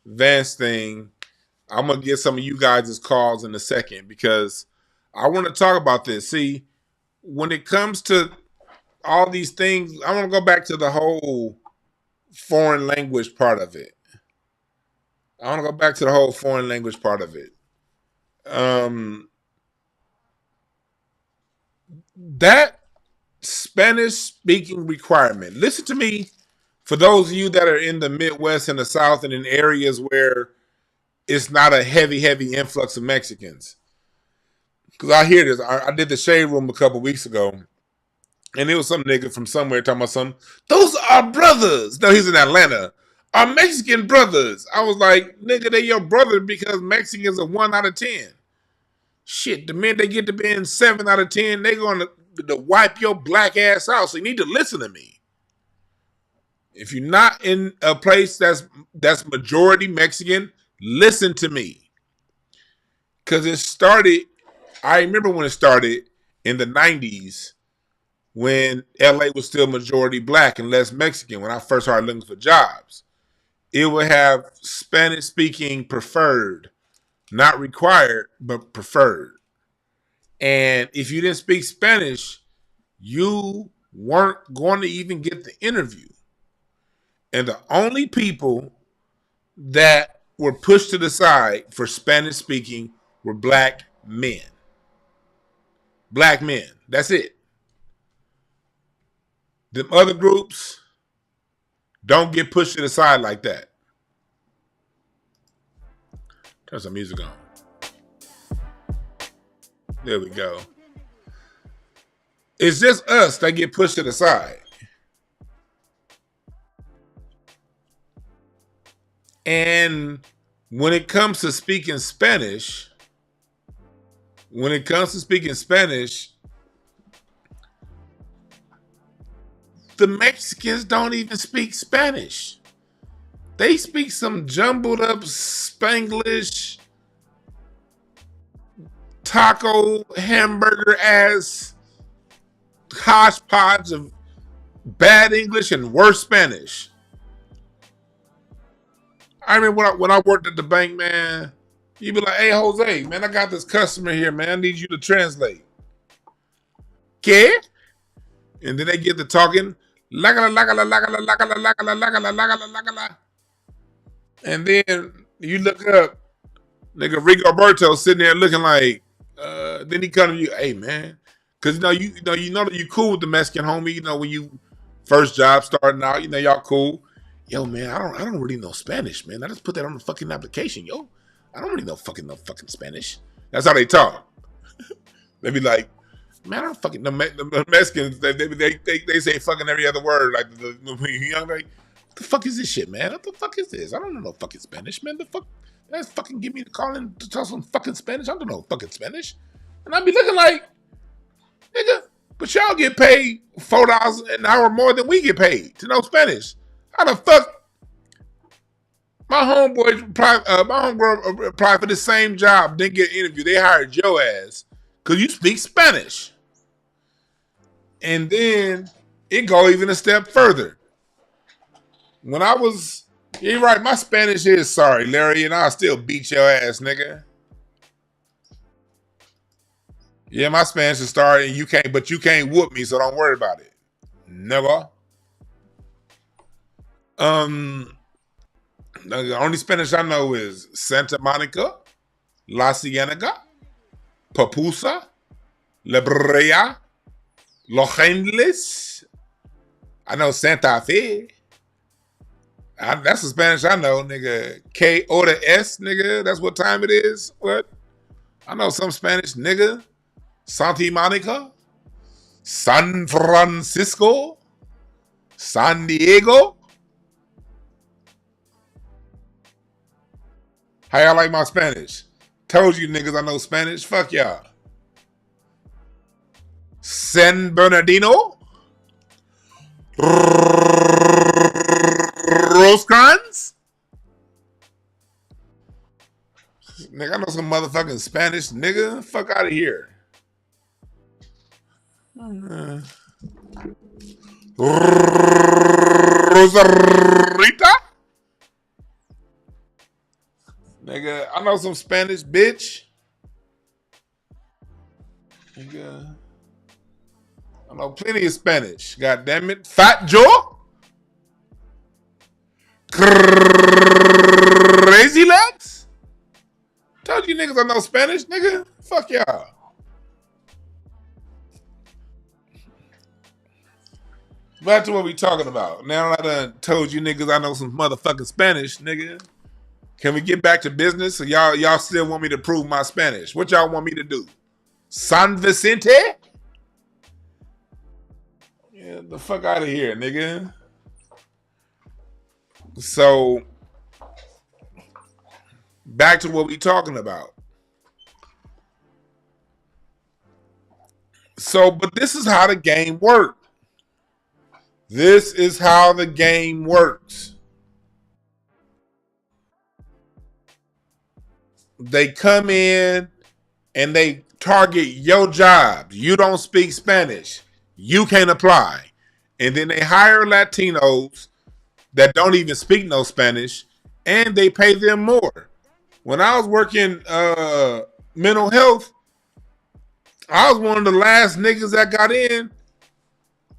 Speaker 1: Vance thing. I'm gonna get some of you guys' calls in a second because I want to talk about this. See, when it comes to all these things, I want to go back to the whole foreign language part of it. That Spanish speaking requirement. Listen to me, for those of you that are in the Midwest and the South and in areas where it's not a heavy influx of Mexicans. Because I hear this. I did the Shade Room a couple weeks ago, and it was some nigga from somewhere talking about something. Those are brothers. No, he's in Atlanta. Our Mexican brothers. I was like, nigga, they your brother because Mexicans are 1 out of 10. Shit, the minute they get to being 7 out of 10, they going to wipe your black ass out. So you need to listen to me. If you're not in a place that's majority Mexican, listen to me. Because it started, I remember when it started in the 90s when LA was still majority black and less Mexican. When I first started looking for jobs, it would have Spanish speaking preferred, not required, but preferred. And if you didn't speak Spanish, you weren't going to even get the interview. And the only people that were pushed to the side for Spanish speaking were black men. Black men. That's it. The other groups don't get pushed to the side like that. Turn some music on. There we go. It's just us that get pushed to the side. And when it comes to speaking Spanish, the Mexicans don't even speak Spanish. They speak some jumbled up Spanglish, taco, hamburger ass hodgepodge of bad English and worse Spanish. I remember when I worked at the bank, man, you'd be like, hey, Jose, man, I got this customer here, man. I need you to translate. ¿Qué? And then they get to talking. And then you look up, nigga Rigoberto sitting there looking like, then he come to you, hey, man. Because, you know that you cool with the Mexican homie, when you first job starting out, y'all cool. Yo, man, I don't really know Spanish, man. I just put that on the fucking application, yo. I don't really know fucking Spanish. That's how they talk. They be like, man, I don't fucking know. The Mexicans, they say fucking every other word. Like, like, what the fuck is this shit, man? What the fuck is this? I don't know no fucking Spanish, man. The fuck? That's fucking give me the call in to talk some fucking Spanish. I don't know fucking Spanish. And I be looking like, nigga, but y'all get paid $4 an hour more than we get paid to know Spanish. How the fuck? My homeboy applied for the same job, didn't get an interview. They hired your ass because you speak Spanish. And then it go even a step further. When I was You're right. My Spanish is sorry, Larry, and I'll still beat your ass, nigga. Yeah, my Spanish is sorry, and you can't whoop me, so don't worry about it. Never. The only Spanish I know is Santa Monica, La Cienega, Papusa, La Brea, Los Angeles. I know Santa Fe. That's the Spanish I know, nigga. K O to S, nigga. That's what time it is. What? I know some Spanish, nigga. Santa Monica, San Francisco, San Diego. How y'all like my Spanish? Told you niggas I know Spanish. Fuck y'all. San Bernardino, Rosecrans. Nigga, I know some motherfucking Spanish, nigga. Fuck out of here. Rosarita? Nigga, I know some Spanish, bitch. Nigga, I know plenty of Spanish. God damn it. Fat Joe? Crazy Legs? Told you niggas I know Spanish, nigga. Fuck y'all. Back to what we talking about. Now I done told you niggas I know some motherfucking Spanish, nigga. Can we get back to business? Or y'all still want me to prove my Spanish? What y'all want me to do? San Vicente? Yeah, the fuck out of here, nigga. So, back to what we talking about. So, but this is how the game works. This is how the game works. They come in and they target your job. You don't speak Spanish. You can't apply. And then they hire Latinos that don't even speak no Spanish, and they pay them more. When I was working mental health, I was one of the last niggas that got in.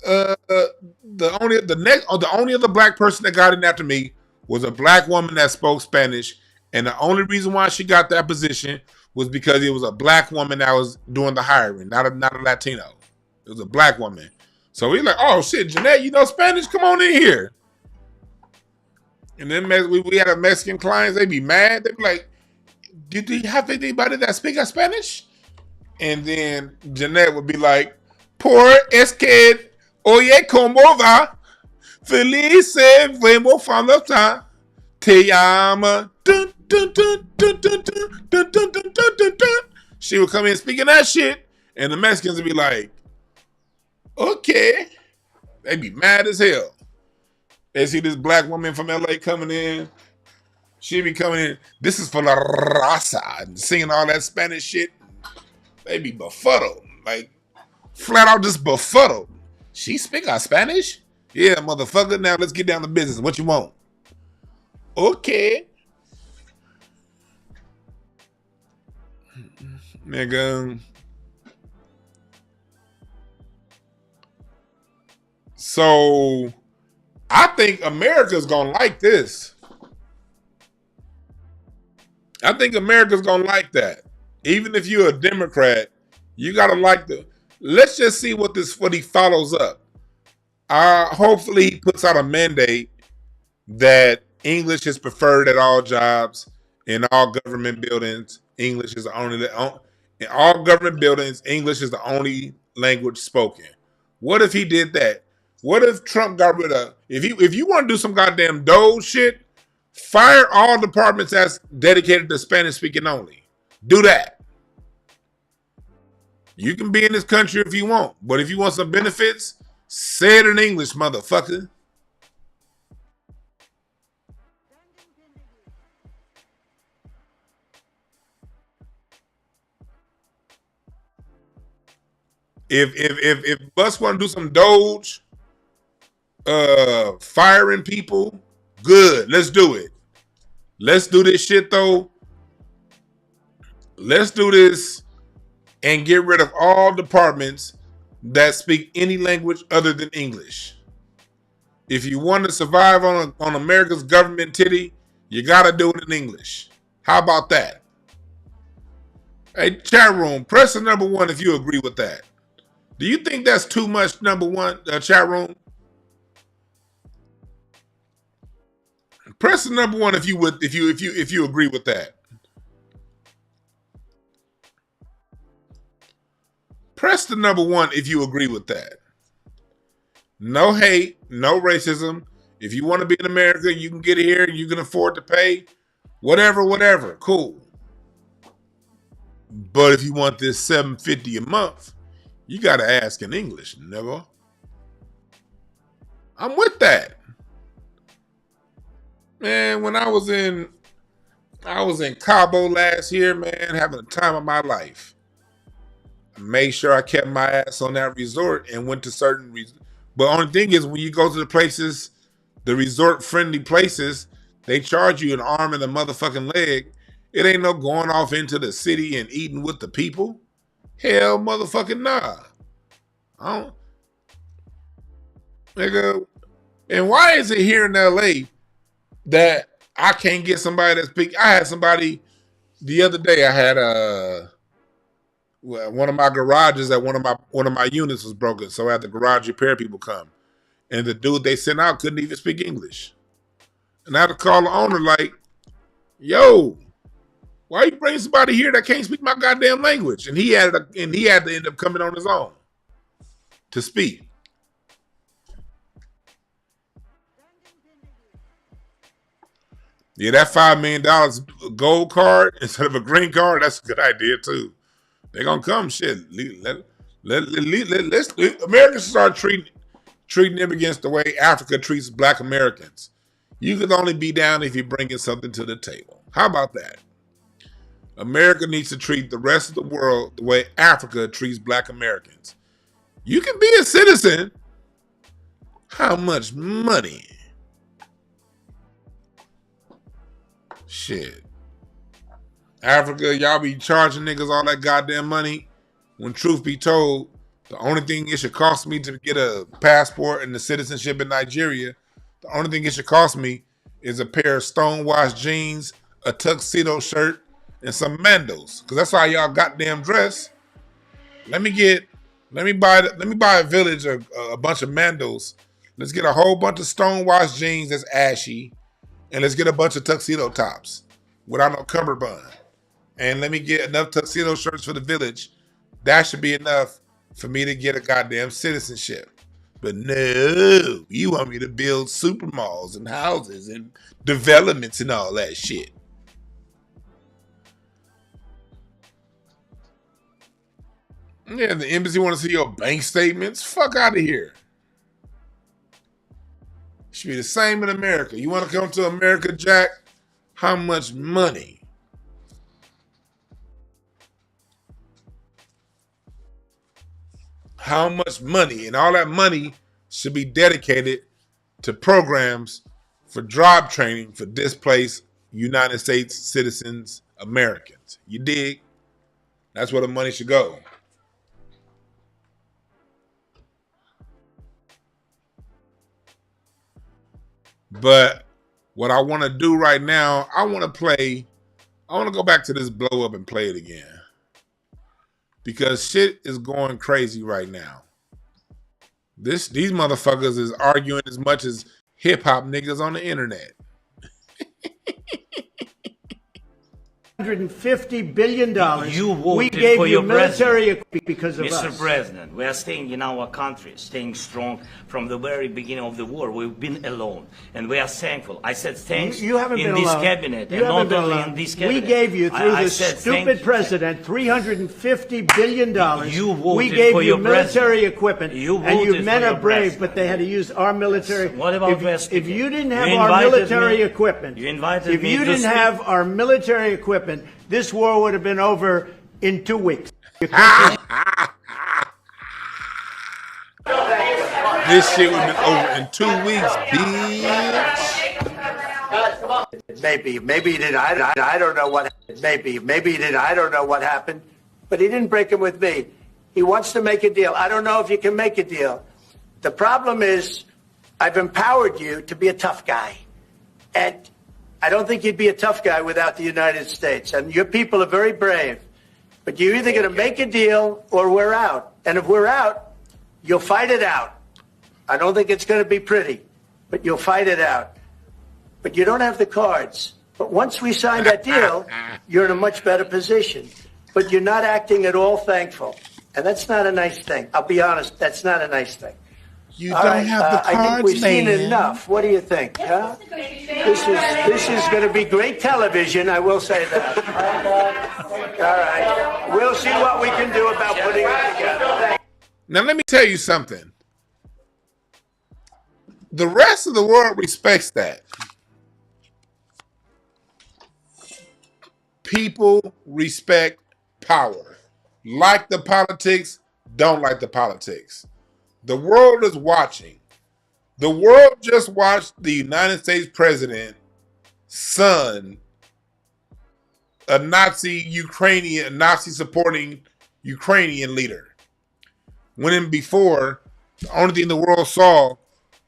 Speaker 1: The only other black person that got in after me was a black woman that spoke Spanish, and the only reason why she got that position was because it was a black woman that was doing the hiring, not a Latino. It was a black woman. So we like, oh shit, Jeanette, you know Spanish? Come on in here. And then we had a Mexican clients. They be mad. They be like, do you have anybody that speaks Spanish? And then Jeanette would be like, por es que oye como va, feliz vemos famota, te llama. Dun, dun, dun, dun, dun, dun, dun, dun, dun, dun, dun. She would come in speaking that shit, and the Mexicans would be like, okay. They be mad as hell. They see this black woman from LA coming in. She be coming in. This is for la raza, and singing all that Spanish shit. They be befuddled, like flat out just befuddled. She speak our Spanish? Yeah, motherfucker. Now let's get down to business. What you want? Okay, nigga. So I think America's gonna like this. I think America's gonna like that. Even if you're a Democrat, you gotta like the. Let's just see what he follows up. Hopefully he puts out a mandate that English is preferred at all jobs, in all government buildings. English is in all government buildings. English is the only language spoken. What if he did that? What if Trump got rid of? If you want to do some goddamn Doge shit, fire all departments that's dedicated to Spanish speaking only. Do that. You can be in this country if you want, but if you want some benefits, say it in English, motherfucker. If Bus want to do some Doge, firing people, Good. Let's do it. Let's do this shit though. Let's do this and get rid of all departments that speak any language other than English. If you want to survive on America's government titty, you got to do it in English. How about that? Hey, chat room, press the number 1 if you agree with that. Do you think that's too much, number 1, chat room? Press the number 1 if you agree with that. Press the number 1 if you agree with that. No hate, no racism. If you want to be in America, you can get here and you can afford to pay whatever. Cool. But if you want this $750 a month, you got to ask in English, nigga. I'm with that. Man, when I was in Cabo last year, man, having the time of my life. I made sure I kept my ass on that resort and went to certain but only thing is, when you go to the places, the resort-friendly places, they charge you an arm and a motherfucking leg. It ain't no going off into the city and eating with the people. Hell motherfucking nah. I don't. Nigga. And why is it here in LA that I can't get somebody that speaks? I had somebody the other day, I had one of my garages at one of my units was broken, so I had the garage repair people come, and the dude they sent out couldn't even speak English, and I had to call the owner like, "Yo, why you bring somebody here that can't speak my goddamn language?" And he had to end up coming on his own to speak. Yeah, that $5 million gold card instead of a green card, that's a good idea too. They're gonna come, shit. Let's Americans start treating them against the way Africa treats Black Americans. You can only be down if you're bringing something to the table. How about that? America needs to treat the rest of the world the way Africa treats Black Americans. You can be a citizen. How much money? Shit. Africa, y'all be charging niggas all that goddamn money. When truth be told, the only thing it should cost me to get a passport and the citizenship in Nigeria, the only thing it should cost me is a pair of stonewashed jeans, a tuxedo shirt, and some mandos. Cause that's how y'all goddamn dress. Let me buy a village a bunch of mandos. Let's get a whole bunch of stonewashed jeans that's ashy, and let's get a bunch of tuxedo tops without no cummerbund. And let me get enough tuxedo shirts for the village. That should be enough for me to get a goddamn citizenship. But no, you want me to build super malls and houses and developments and all that shit. Yeah, the embassy want to see your bank statements. Fuck out of here. Should be the same in America. You want to come to America, Jack? How much money? How much money? And all that money should be dedicated to programs for job training for displaced United States citizens, Americans. You dig? That's where the money should go. But what I want to do right now, I want to go back to this blow up and play it again. Because shit is going crazy right now. These motherfuckers is arguing as much as hip hop niggas on the internet.
Speaker 2: $150 billion.
Speaker 5: You voted
Speaker 2: we gave
Speaker 5: for
Speaker 2: you
Speaker 5: your
Speaker 2: military equipment because of
Speaker 5: Mr.
Speaker 2: us.
Speaker 5: President, we are staying in our country, staying strong from the very beginning of the war. We've been alone, and we are thankful. I said thanks
Speaker 2: You haven't
Speaker 5: in
Speaker 2: been
Speaker 5: this
Speaker 2: alone.
Speaker 5: cabinet,
Speaker 2: You
Speaker 5: and
Speaker 2: haven't
Speaker 5: not
Speaker 2: been
Speaker 5: only
Speaker 2: alone.
Speaker 5: in this cabinet.
Speaker 2: We gave you, through
Speaker 5: I
Speaker 2: this
Speaker 5: said
Speaker 2: stupid president, $350 billion.
Speaker 5: You voted
Speaker 2: we gave
Speaker 5: for
Speaker 2: you
Speaker 5: your
Speaker 2: military
Speaker 5: president.
Speaker 2: equipment.
Speaker 5: You
Speaker 2: and you
Speaker 5: voted
Speaker 2: men
Speaker 5: for
Speaker 2: are
Speaker 5: your
Speaker 2: brave,
Speaker 5: president.
Speaker 2: but they had to use our military.
Speaker 5: What about
Speaker 2: if you didn't have
Speaker 5: You
Speaker 2: our
Speaker 5: invited
Speaker 2: military
Speaker 5: me.
Speaker 2: equipment,
Speaker 5: You invited
Speaker 2: if
Speaker 5: me
Speaker 2: you
Speaker 5: to
Speaker 2: didn't
Speaker 5: speak.
Speaker 2: have our military equipment, this war would have been over in 2 weeks.
Speaker 1: This shit would have been over in 2 weeks, bitch.
Speaker 2: Maybe he did. I don't know what. Maybe he did. I don't know what happened, but he didn't break him with me. He wants to make a deal. I don't know if you can make a deal. The problem is, I've empowered you to be a tough guy, and I don't think you'd be a tough guy without the United States. And your people are very brave, but you're either going to make a deal or we're out. And if we're out, you'll fight it out. I don't think it's going to be pretty, but you'll fight it out. But you don't have the cards. But once we sign that deal, you're in a much better position. But you're not acting at all thankful. And that's not a nice thing. I'll be honest, that's not a nice thing.
Speaker 1: You don't have the cards,
Speaker 2: I think we've seen
Speaker 1: man.
Speaker 2: enough. What do you think? Huh? This is going to be great television, I will say that. All right. We'll see what we can do about putting it together.
Speaker 1: Now, let me tell you something. The rest of the world respects that. People respect power. Like the politics, don't like the politics. The world is watching. The world just watched the United States president son a Nazi supporting Ukrainian leader. When in before, the only thing the world saw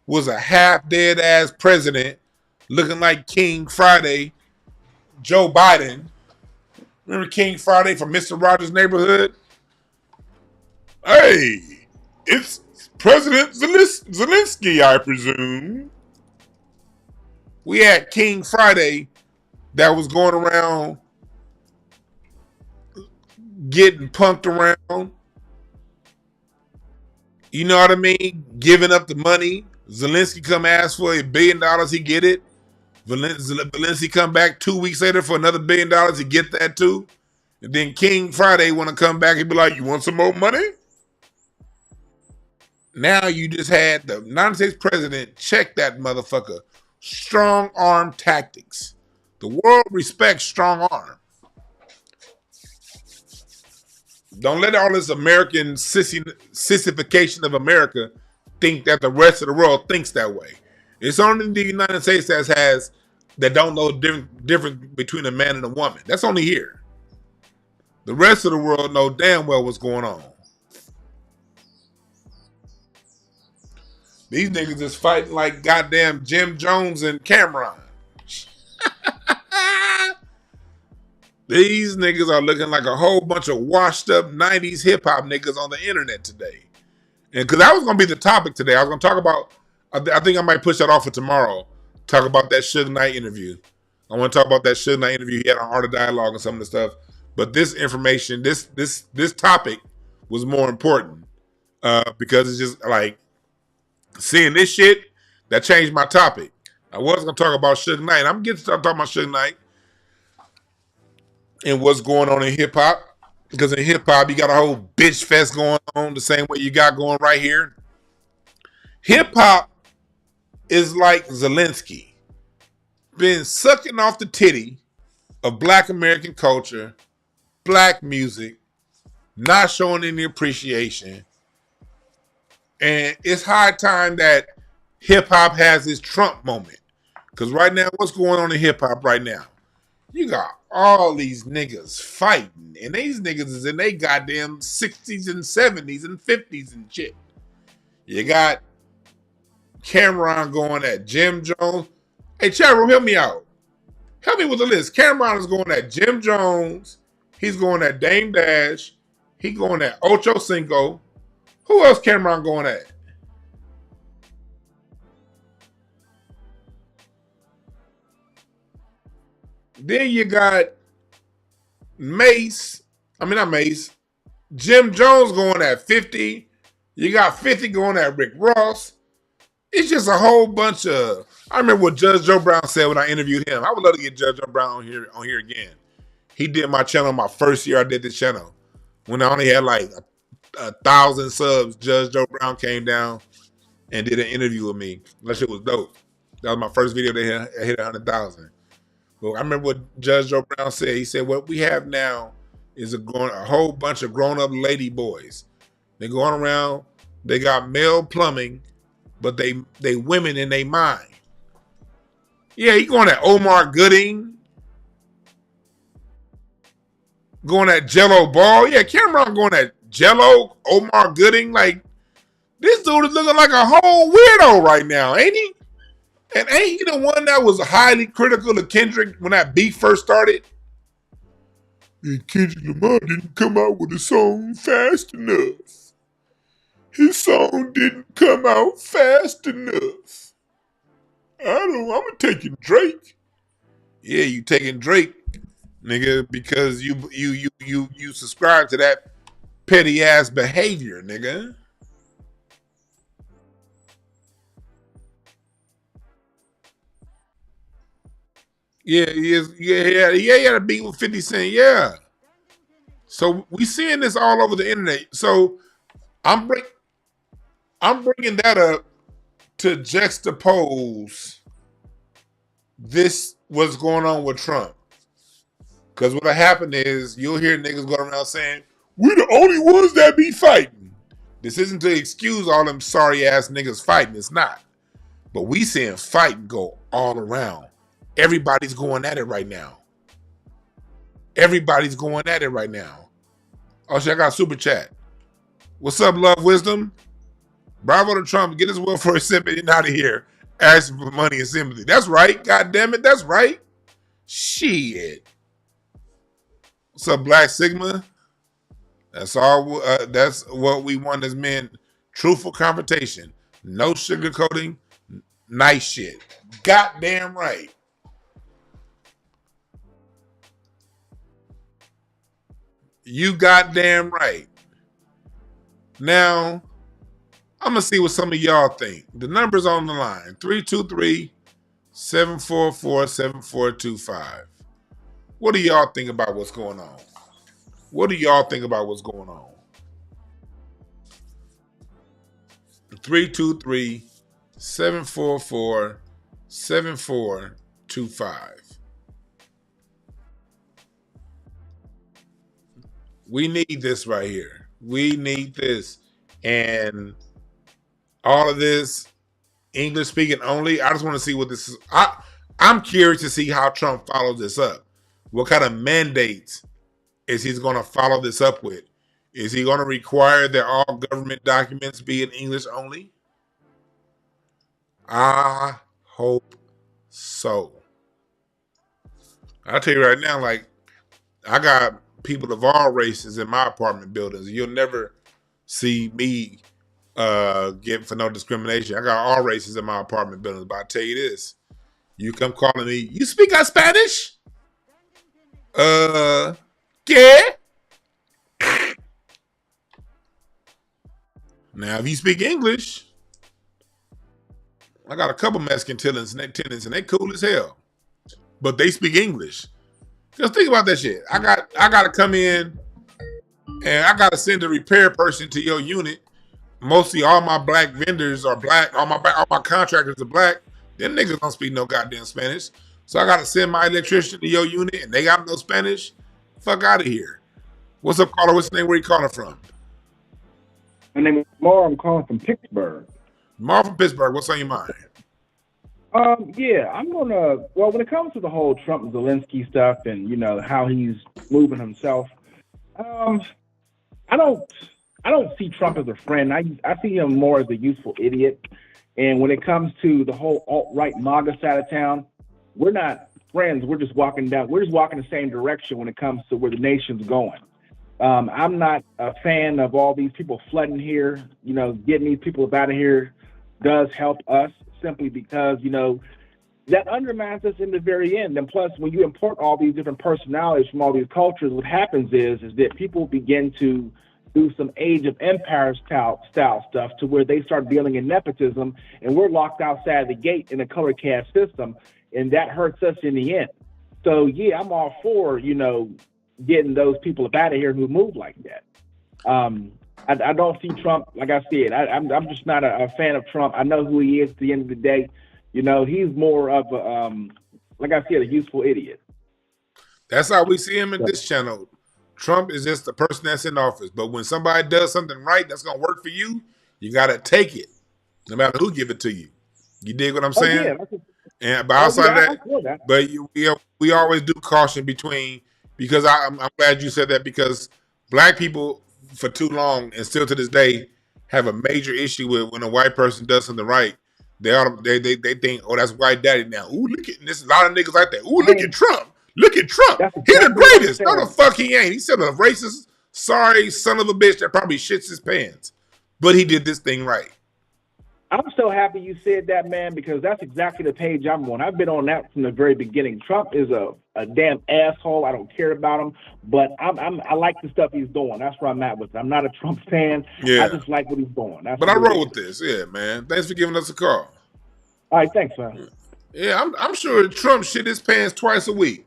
Speaker 1: was a half dead ass president looking like King Friday, Joe Biden. Remember King Friday from Mr. Rogers' Neighborhood? Hey, it's President Zelensky, I presume. We had King Friday that was going around getting punked around. You know what I mean? Giving up the money. Zelensky come ask for $1 billion, he get it. Zelensky come back 2 weeks later for another $1 billion, he get that too. And then King Friday want to come back and be like, you want some more money? Now you just had the United States president check that motherfucker. Strong arm tactics. The world respects strong arm. Don't let all this American sissification of America think that the rest of the world thinks that way. It's only the United States that don't know the difference between a man and a woman. That's only here. The rest of the world know damn well what's going on. These niggas is fighting like goddamn Jim Jones and Cameron. These niggas are looking like a whole bunch of washed up 90s hip hop niggas on the internet today. And because that was going to be the topic today. I was going to talk about, I think I might push that off for tomorrow. Talk about that Suge Knight interview. I want to talk about that Suge Knight interview he had on Art of Dialogue and some of the stuff. But this information, this topic was more important because it's just like seeing this shit that changed my topic. I was going to talk about Suge Knight. I'm getting to start talking about Suge Knight and what's going on in hip hop. Because in hip hop, you got a whole bitch fest going on the same way you got going right here. Hip hop is like Zelensky, been sucking off the titty of Black American culture, Black music, not showing any appreciation. And it's high time that hip hop has its Trump moment. Because right now, what's going on in hip hop right now? You got all these niggas fighting, and these niggas is in they goddamn 60s and 70s and 50s and shit. You got Cameron going at Jim Jones. Hey, chat room, help me out. Help me with the list. Cameron is going at Jim Jones. He's going at Dame Dash. He's going at Ocho Cinco. Who else Cameron going at? Then you got Mace. I mean, not Mace. Jim Jones going at 50. You got 50 going at Rick Ross. It's just a whole bunch of... I remember what Judge Joe Brown said when I interviewed him. I would love to get Judge Joe Brown on here again. He did my channel my first year I did this channel. When I only had like 1,000 subs, Judge Joe Brown came down and did an interview with me. That shit was dope. That was my first video that hit 100,000. Well, I remember what Judge Joe Brown said. He said, what we have now is a whole bunch of grown-up lady boys. They're going around, they got male plumbing, but they women in their mind. Yeah, he going at Omar Gooding. Going at Jello Ball. Yeah, Cameron going at Jello, Omar Gooding. Like, this dude is looking like a whole weirdo right now, ain't he? And ain't he the one that was highly critical of Kendrick when that beef first started? And Kendrick Lamar didn't come out with a song fast enough. His song didn't come out fast enough. I'm taking Drake. Yeah, you taking Drake, nigga, because you subscribe to that petty ass behavior, nigga. Yeah, he is. Yeah, he had a beat with 50 Cent. Yeah. So we seeing this all over the internet. So I'm bringing that up to juxtapose this what's going on with Trump. Because what'll happen is you'll hear niggas going around saying, we're the only ones that be fighting. This isn't to excuse all them sorry ass niggas fighting. It's not. But we seeing fighting go all around. Everybody's going at it right now. Everybody's going at it right now. Oh shit, I got a super chat. What's up, Love Wisdom? Bravo to Trump. Get his will for a sip and out of here. Asking for money and sympathy. That's right. God damn it. That's right. Shit. What's up, Black Sigma? That's all. That's what we want as men. Truthful confrontation. No sugarcoating. Nice shit. Goddamn right. You goddamn right. Now, I'm going to see what some of y'all think. The number's on the line. 323-744-7425. What do y'all think about what's going on? What do y'all think about what's going on? 323-744-7425. We need this right here. We need this. And all of this, English speaking only, I just want to see what this is. I'm curious to see how Trump follows this up. What kind of mandates is he going to follow this up with? Is he going to require that all government documents be in English only? I hope so. I'll tell you right now, like, I got people of all races in my apartment buildings. You'll never see me get for no discrimination. I got all races in my apartment buildings, but I tell you this, you come calling me, you speak Spanish? ¿Qué? Now, if you speak English, I got a couple Mexican tenants and they cool as hell, but they speak English. Just think about that shit. I got to come in and I got to send a repair person to your unit. Mostly all my black vendors are black. All my contractors are black. Them niggas don't speak no goddamn Spanish. So I got to send my electrician to your unit and they got no Spanish. Fuck out of here. What's up, caller? What's your name? Where you calling from?
Speaker 7: My name is Mar. I'm calling from Pittsburgh.
Speaker 1: Mar from Pittsburgh. What's on your mind?
Speaker 7: Yeah, well, when it comes to the whole Trump Zelensky stuff and, you know, how he's moving himself, I don't see Trump as a friend. I see him more as a useful idiot. And when it comes to the whole alt-right MAGA side of town, we're not friends. We're just walking the same direction when it comes to where the nation's going. I'm not a fan of all these people flooding here. You know, getting these people out of here does help us simply because, you know, that undermines us in the very end. And plus, when you import all these different personalities from all these cultures, what happens is that people begin to do some Age of Empire style stuff to where they start dealing in nepotism, and we're locked outside the gate in a color caste system, and that hurts us in the end. So, yeah, I'm all for, you know, getting those people out of here who move like that. I don't see Trump, like I said, I'm just not a fan of Trump. I know who he is at the end of the day. You know, he's more of a, like I said, a useful idiot.
Speaker 1: That's how we see him in this channel. Trump is just the person that's in office. But when somebody does something right that's going to work for you, you got to take it, no matter who give it to you. You dig what I'm saying?
Speaker 7: Yeah,
Speaker 1: And but outside
Speaker 7: yeah,
Speaker 1: of that, but we always do caution between, because I'm glad you said that, because black people for too long and still to this day have a major issue with when a white person does something right. They think, oh, that's white daddy now. Ooh, look at this. A lot of niggas like that. Ooh, look at Trump. Look at Trump. He the greatest. No, the fuck he ain't. He's still a racist, sorry son of a bitch that probably shits his pants. But he did this thing right.
Speaker 7: I'm so happy you said that, man, because that's exactly the page I'm on. I've been on that from the very beginning. Trump is a damn asshole. I don't care about him, but I like the stuff he's doing. That's where I'm at with it. I'm not a Trump fan.
Speaker 1: Yeah.
Speaker 7: I just like what he's doing.
Speaker 1: But I roll with this. Yeah, man. Thanks for giving us a call.
Speaker 7: All right, thanks, man.
Speaker 1: Yeah, I'm sure Trump shit his pants twice a week.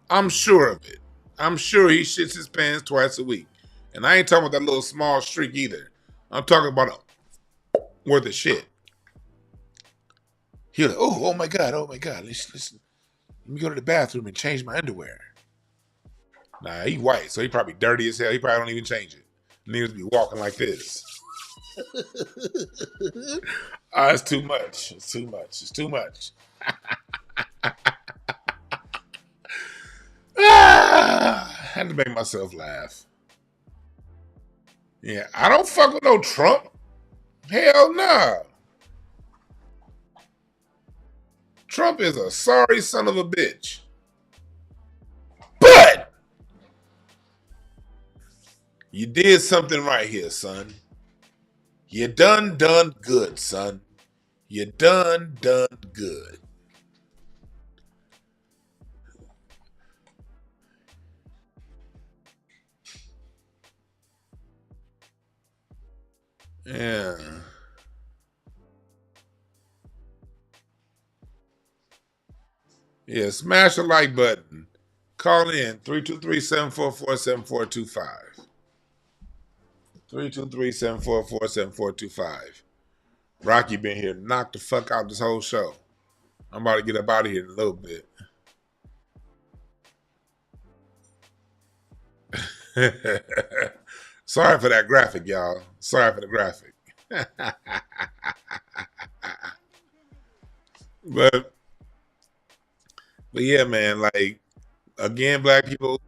Speaker 1: I'm sure of it. I'm sure he shits his pants twice a week. And I ain't talking about that little small streak either. I'm talking about a worth of shit. He'll like, oh my God. Listen, let me go to the bathroom and change my underwear. Nah, he white, so he probably dirty as hell. He probably don't even change it. Niggas be walking like this. It's too much. It's too much. It's too much. I had to make myself laugh. Yeah, I don't fuck with no Trump. Hell no. Trump is a sorry son of a bitch. But you did something right here, son. You done good, son. You done good. Yeah. Yeah, smash the like button. Call in 323-744-7425. 323-744-7425. Rocky been here, knocked the fuck out this whole show. I'm about to get up out of here in a little bit. Sorry for that graphic, y'all. Sorry for the graphic. But yeah, man, like, again, black people,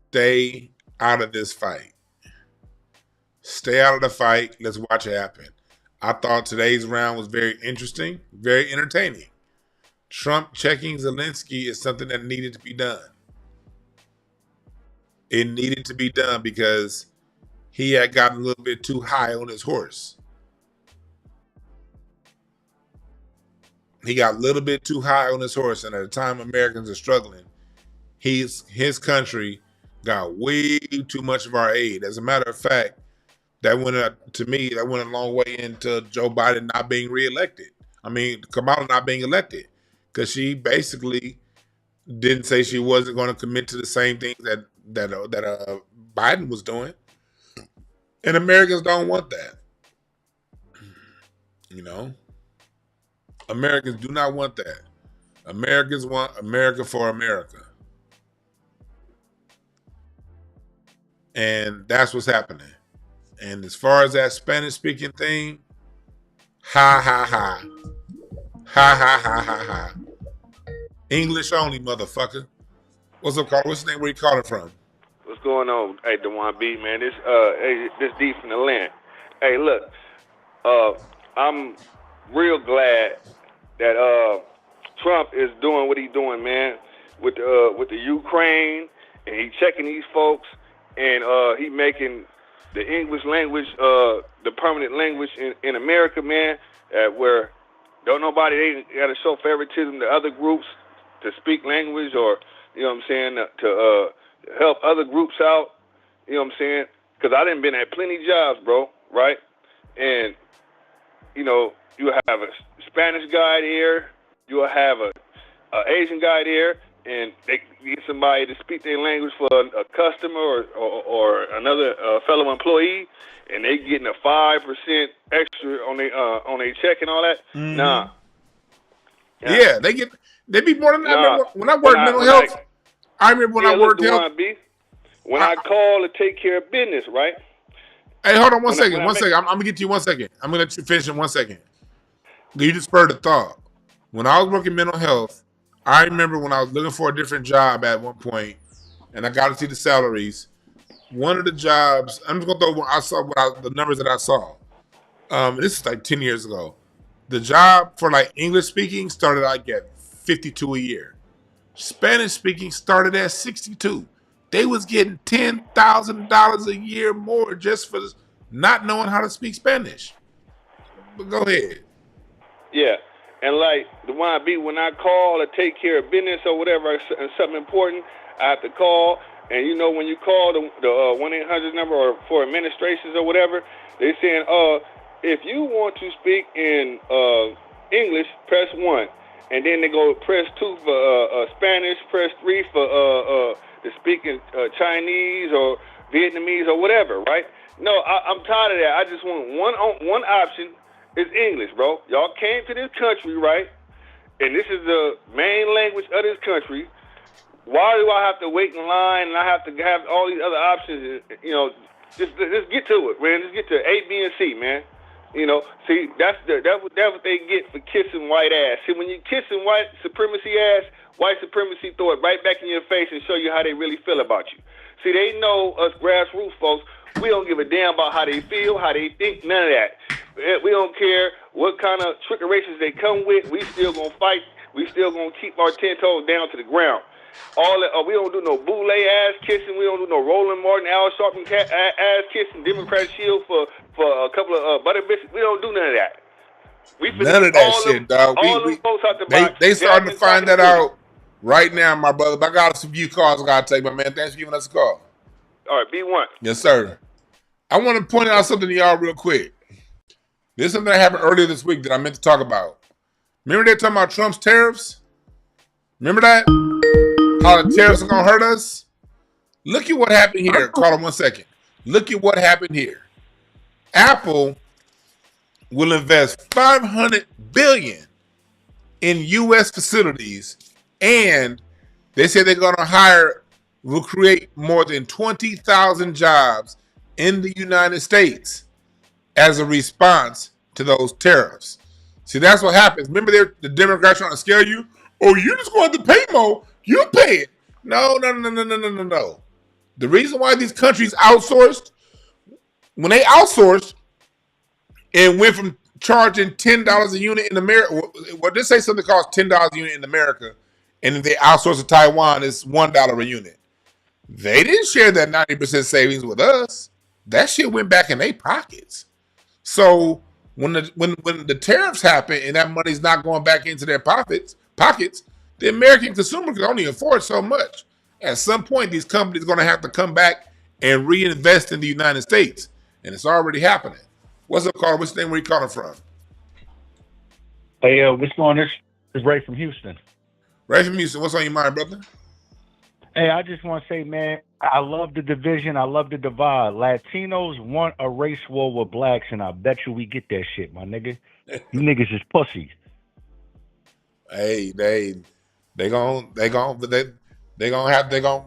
Speaker 1: stay out of this fight. Stay out of the fight. Let's watch it happen. I thought today's round was very interesting, very entertaining. Trump checking Zelensky is something that needed to be done. It needed to be done because he had gotten a little bit too high on his horse. He got a little bit too high on his horse, and at a time Americans are struggling, his country got way too much of our aid. As a matter of fact, that went a long way into Joe Biden not being reelected. I mean, Kamala not being elected, because she basically didn't say she wasn't going to commit to the same things that Biden was doing, and Americans don't want that. You know, Americans do not want that. Americans want America for America, and that's what's happening. And as far as that Spanish-speaking thing, ha, ha, ha. Ha, ha, ha, ha, ha. English only, motherfucker. What's up, Carl? What's your name? Where you calling from?
Speaker 8: What's going on? Hey, DeJuan B, man. This deep from the land. Hey, look, I'm real glad that Trump is doing what he's doing, man, with the Ukraine, and he checking these folks, and he making the English language the permanent language in America, man, where don't nobody, they got to show favoritism to other groups to speak language, or, you know what I'm saying, to help other groups out, you know what I'm saying? Because I done been at plenty jobs, bro, right? And, you know, you have a Spanish guy there, you'll have a Asian guy there, and they get somebody to speak their language for a customer or another fellow employee, and they getting a 5% extra on their check and all that. Mm-hmm. Nah.
Speaker 1: Yeah, they be more than that. When I worked mental health, I remember when I worked health.
Speaker 8: When I call to take care of business, right?
Speaker 1: Hey, hold on one second. I'm gonna get to you 1 second. I'm gonna let you finish in 1 second. You just spurred a thought. When I was working mental health, I remember when I was looking for a different job at one point, and I got to see the salaries. One of the jobs, I'm just gonna throw. I saw the numbers that I saw. This is like 10 years ago. The job for like English speaking started out at 52 a year. Spanish speaking started at 62. They was getting $10,000 a year more just for not knowing how to speak Spanish. But go ahead.
Speaker 8: Yeah. And like the one be when I call or take care of business or whatever, something important, I have to call. And you know when you call the 1-800 number or for administrations or whatever, they saying, if you want to speak in English, press 1. And then they go press 2 for Spanish, press 3 for to speak in Chinese or Vietnamese or whatever, right? No, I'm tired of that. I just want one option is English, bro. Y'all came to this country, right? And this is the main language of this country. Why do I have to wait in line and I have to have all these other options? You know, just get to it, man. Just get to A, B, and C, man. You know, see, that's what they get for kissing white ass. See, when you kissing white supremacy ass, white supremacy throw it right back in your face and show you how they really feel about you. See, they know us grassroots folks, we don't give a damn about how they feel, how they think, none of that. We don't care what kind of trickerations they come with. We still gonna fight. We still gonna keep our 10 toes down to the ground. All that, we don't do no boule ass kissing. We don't do no Roland Martin, Al Sharpton ass kissing. Democrat shield for a couple of butter biscuits. We don't do none of that.
Speaker 1: None of that shit, dog. They starting to find that out right now, my brother. But I got some few calls I gotta take, my man. Thanks for giving us a call.
Speaker 8: All right, B1.
Speaker 1: Yes, sir. I want to point out something to y'all real quick. This is something that happened earlier this week that I meant to talk about. Remember they talking about Trump's tariffs? Remember that? How the tariffs are going to hurt us? Look at what happened here. Call him 1 second. Look at what happened here. Apple will invest $500 billion in U.S. facilities, and they say they're going to will create more than 20,000 jobs in the United States as a response to those tariffs. See, that's what happens. Remember the Democrats trying to scare you? Oh, you're just going to pay more. You pay it. No. The reason why these countries outsourced, when they outsourced and went from charging $10 a unit in America, well, they say something costs $10 a unit in America, and if they outsource to Taiwan, it's $1 a unit. They didn't share that 90% savings with us. That shit went back in their pockets. So when the tariffs happen and that money's not going back into their pockets, the American consumer can only afford so much. At some point, these companies are going to have to come back and reinvest in the United States, and it's already happening. What's up, Carl? What's your name? Where you calling from?
Speaker 9: Hey, what's going on? This is Ray from Houston.
Speaker 1: Ray from Houston. What's on your mind, brother?
Speaker 9: Hey, I just want to say, man, I love the division. I love the divide. Latinos want a race war with blacks, and I bet you we get that shit, my nigga. You niggas is pussies.
Speaker 1: Hey, they gonna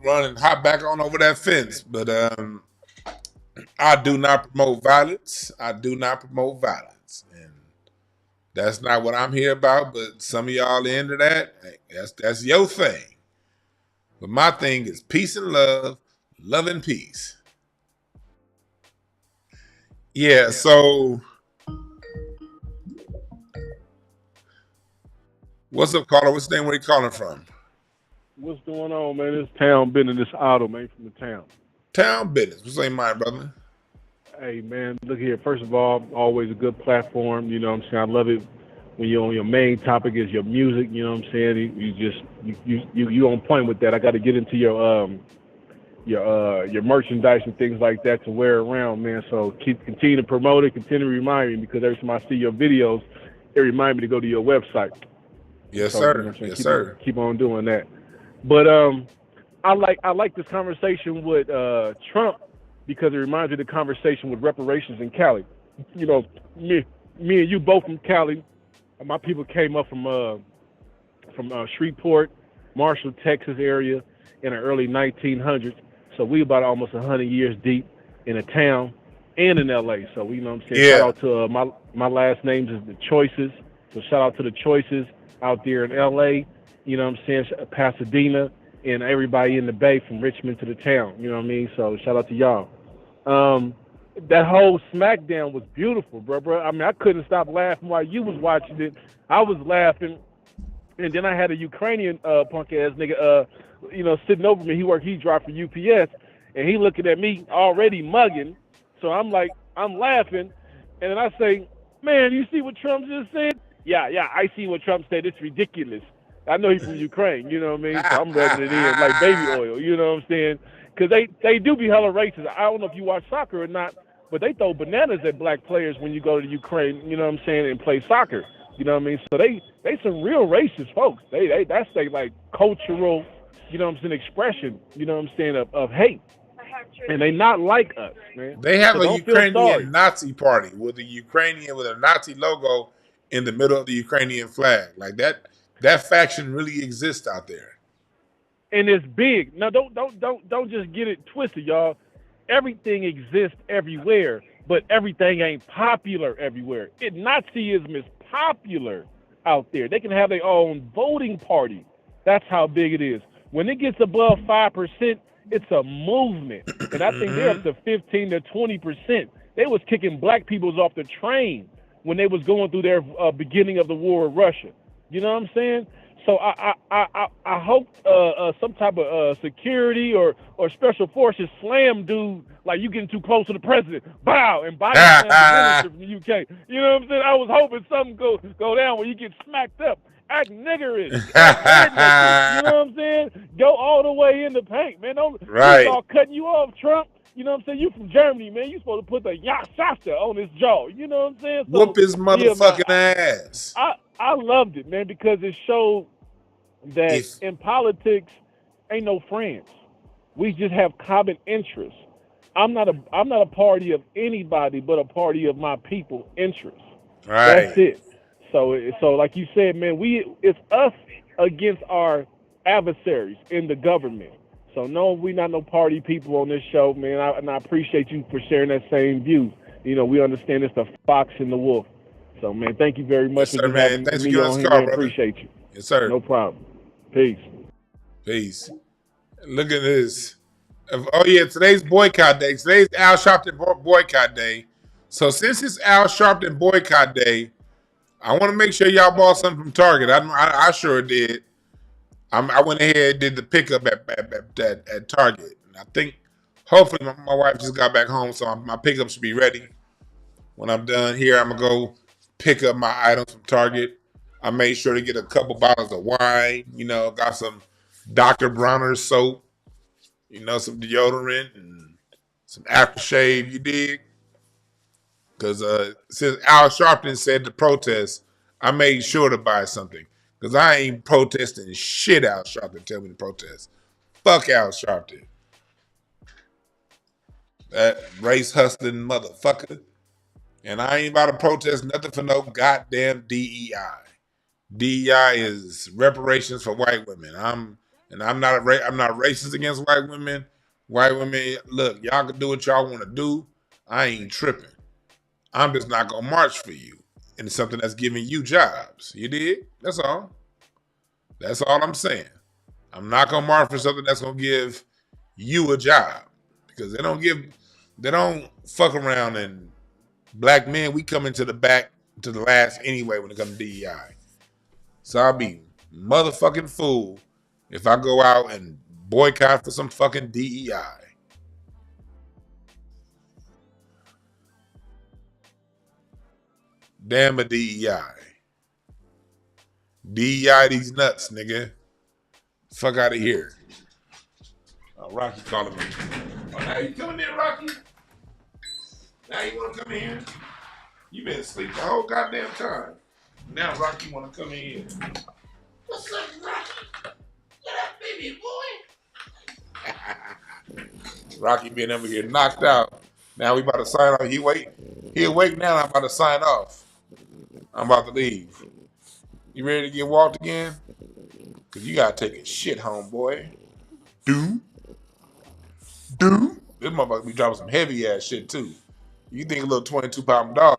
Speaker 1: run and hop back on over that fence. But I do not promote violence. And that's not what I'm here about. But some of y'all into that. Hey, that's your thing. But my thing is peace and love and peace. Yeah, so what's up, caller? What's your name? Where you calling from?
Speaker 10: What's going on, man? It's Town Business. This Otto, man, from the town.
Speaker 1: Town Business. What's on your mind, brother?
Speaker 10: Hey, man, look here. First of all, always a good platform. You know what I'm saying? I love it when you're on your main topic is your music. You know what I'm saying? You on point with that. I got to get into your merchandise and things like that to wear around, man. So continue to promote it, continue to remind me, because every time I see your videos, it reminds me to go to your website.
Speaker 1: Yes,
Speaker 10: so,
Speaker 1: sir.
Speaker 10: You know
Speaker 1: yes, sir.
Speaker 10: Keep on doing that. But I like this conversation with Trump because it reminds me of the conversation with reparations in Cali. You know, me and you both from Cali. My people came up from Shreveport, Marshall, Texas area in the early 1900s. So we about almost 100 years deep in a town and in LA. So you know what I'm saying?
Speaker 1: Yeah.
Speaker 10: Shout out to my last name is the Choices. So shout out to the Choices. out there in L.A., you know what I'm saying, Pasadena, and everybody in the Bay from Richmond to the town, you know what I mean? So shout out to y'all. That whole SmackDown was beautiful, bro. I mean, I couldn't stop laughing while you was watching it. I was laughing, and then I had a Ukrainian punk ass nigga, sitting over me. He dropped for UPS, and he looking at me already mugging. So I'm like, I'm laughing, and then I say, man, you see what Trump just said? Yeah, I see what Trump said. It's ridiculous. I know he's from Ukraine, you know what I mean? So I'm rubbing it in like baby oil, you know what I'm saying? Because they do be hella racist. I don't know if you watch soccer or not, but they throw bananas at black players when you go to Ukraine, you know what I'm saying, and play soccer. You know what I mean? So they some real racist folks. That's they like cultural, you know what I'm saying, expression, you know what I'm saying, of hate. And they not like us, man.
Speaker 1: They have a Ukrainian Nazi party with a Nazi logo in the middle of the Ukrainian flag. Like that faction really exists out there.
Speaker 10: And it's big. Now don't just get it twisted, y'all. Everything exists everywhere, but everything ain't popular everywhere. Nazism is popular out there. They can have their own voting party. That's how big it is. When it gets above 5%, it's a movement. And I think they're up to 15 to 20%. They was kicking black peoples off the train when they was going through their beginning of the war with Russia. You know what I'm saying? So I hope some type of security or special forces slam dude, like you getting too close to the president, bow, and Biden slams the minister from the UK. You know what I'm saying? I was hoping something go down where you get smacked up, act niggerish, you know what I'm saying? Go all the way in the paint, man. Don't start cutting you off, Trump. You know what I'm saying? You from Germany, man. You supposed to put the Yachshafter on his jaw. You know what I'm saying? So,
Speaker 1: whoop his motherfucking ass.
Speaker 10: I loved it, man, because it showed that in politics ain't no friends. We just have common interests. I'm not a party of anybody but a party of my people interests.
Speaker 1: Right.
Speaker 10: That's it. So like you said, man, it's us against our adversaries in the government. So no, we not no party people on this show, man. And I appreciate you for sharing that same view. You know, we understand it's the fox and the wolf. So man, thank you very much
Speaker 1: for having me on here, man.
Speaker 10: Appreciate you.
Speaker 1: Yes, sir.
Speaker 10: No problem. Peace.
Speaker 1: Look at this. Oh yeah, today's boycott day. Today's Al Sharpton boycott day. So since it's Al Sharpton boycott day, I want to make sure y'all bought something from Target. I sure did. I went ahead and did the pickup at Target. And I think hopefully my wife just got back home, so my pickup should be ready. When I'm done here, I'm gonna go pick up my items from Target. I made sure to get a couple bottles of wine. You know, got some Dr. Bronner's soap. You know, some deodorant and some aftershave. You dig? Because since Al Sharpton said to protest, I made sure to buy something. Because I ain't protesting shit Al Sharpton tell me to protest. Fuck Al Sharpton. That race hustling motherfucker. And I ain't about to protest nothing for no goddamn DEI. DEI is reparations for white women. I'm not racist against white women. White women, look, y'all can do what y'all want to do. I ain't tripping. I'm just not gonna march for you. And it's something that's giving you jobs. You did? That's all. That's all I'm saying. I'm not gonna march for something that's gonna give you a job. Because they don't fuck around, and black men, we come into the back to the last anyway when it comes to DEI. So I'll be motherfucking fool if I go out and boycott for some fucking DEI. Damn a DEI. DEI these nuts, nigga. Fuck out of here. Oh, Rocky calling me. Oh, now you coming in, Rocky? Now you want to come in here? You been asleep the whole goddamn time. Now Rocky want to come in here. What's up, Rocky? What up, baby boy? Rocky being able to get knocked out. Now we about to sign off. He awake now. I'm about to sign off. I'm about to leave. You ready to get walked again? Because you got to take a shit, homeboy. This motherfucker be dropping some heavy ass shit, too. You think a little 22-pound dog.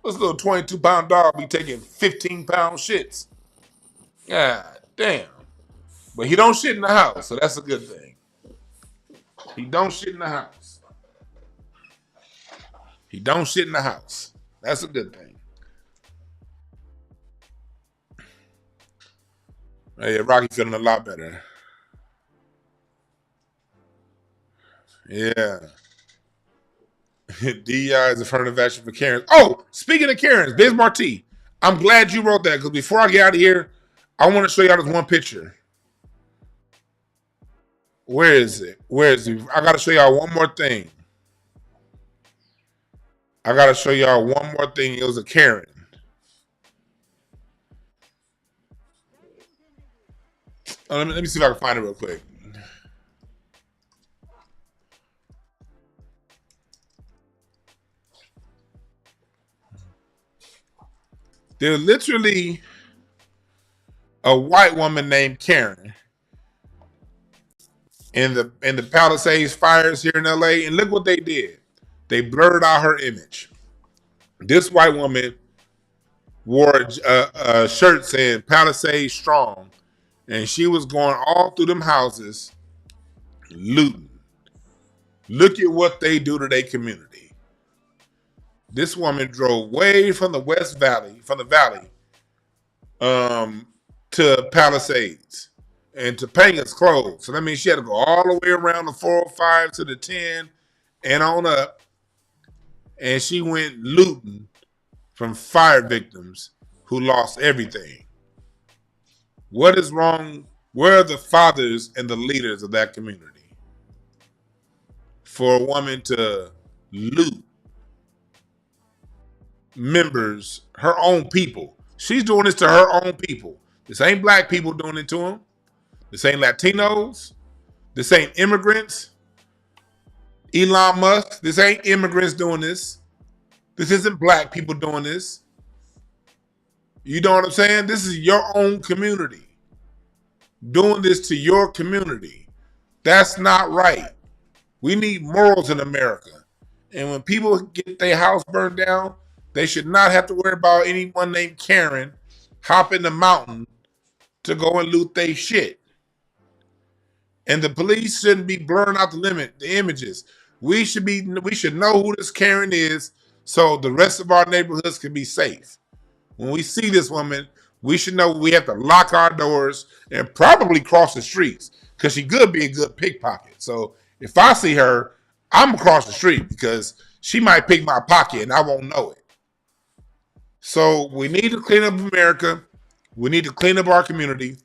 Speaker 1: This little 22-pound dog be taking 15-pound shits. God damn. But he don't shit in the house, so that's a good thing. He don't shit in the house. He don't shit in the house. That's a good thing. Hey, Rocky feeling a lot better. Yeah. DEI is affirmative action for Karens. Oh, speaking of Karens, Biz Marti, I'm glad you wrote that because before I get out of here, I want to show y'all this one picture. Where is it? Where is it? I got to show y'all one more thing. I got to show y'all one more thing. It was a Karen. Oh, let me see if I can find it real quick. There's literally a white woman named Karen in the Palisades fires here in LA, and look what they did. They blurred out her image. This white woman wore a shirt saying Palisades Strong, and she was going all through them houses looting. Look at what they do to their community. This woman drove way from the West Valley, to Palisades and Topanga's closed. So that means she had to go all the way around the 405 to the 10 and on up. And she went looting from fire victims who lost everything. What is wrong? Where are the fathers and the leaders of that community? For a woman to loot members, her own people. She's doing this to her own people. This ain't black people doing it to them. This ain't Latinos. This ain't immigrants. Elon Musk. This ain't immigrants doing this. This isn't black people doing this. You know what I'm saying? This is your own community doing this to your community. That's not right. We need morals in America. And when people get their house burned down, they should not have to worry about anyone named Karen hopping the mountain to go and loot their shit. And the police shouldn't be blurring out the images. We should know who this Karen is so the rest of our neighborhoods can be safe. When we see this woman, we should know we have to lock our doors and probably cross the streets because she could be a good pickpocket. So if I see her, I'm across the street because she might pick my pocket and I won't know it. So we need to clean up America. We need to clean up our community.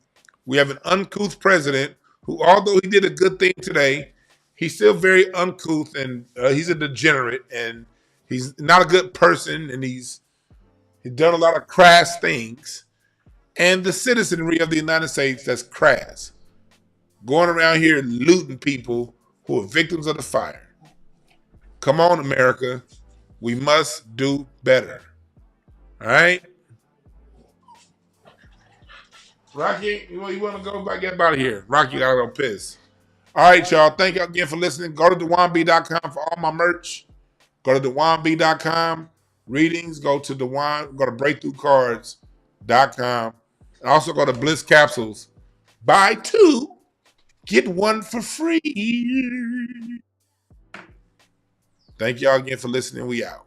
Speaker 1: We have an uncouth president who, although he did a good thing today, he's still very uncouth and he's a degenerate and he's not a good person and he's done a lot of crass things. And the citizenry of the United States that's crass, going around here looting people who are victims of the fire. Come on, America. We must do better. All right? Rocky, you want to go back? Get out of here. Rocky got a little pissed. All right, y'all. Thank you again for listening. Go to DeWanB.com for all my merch. Go to DeWanB.com. Readings, go to BreakthroughCards.com. And also go to Bliss Capsules. Buy 2, get 1 for free. Thank y'all again for listening. We out.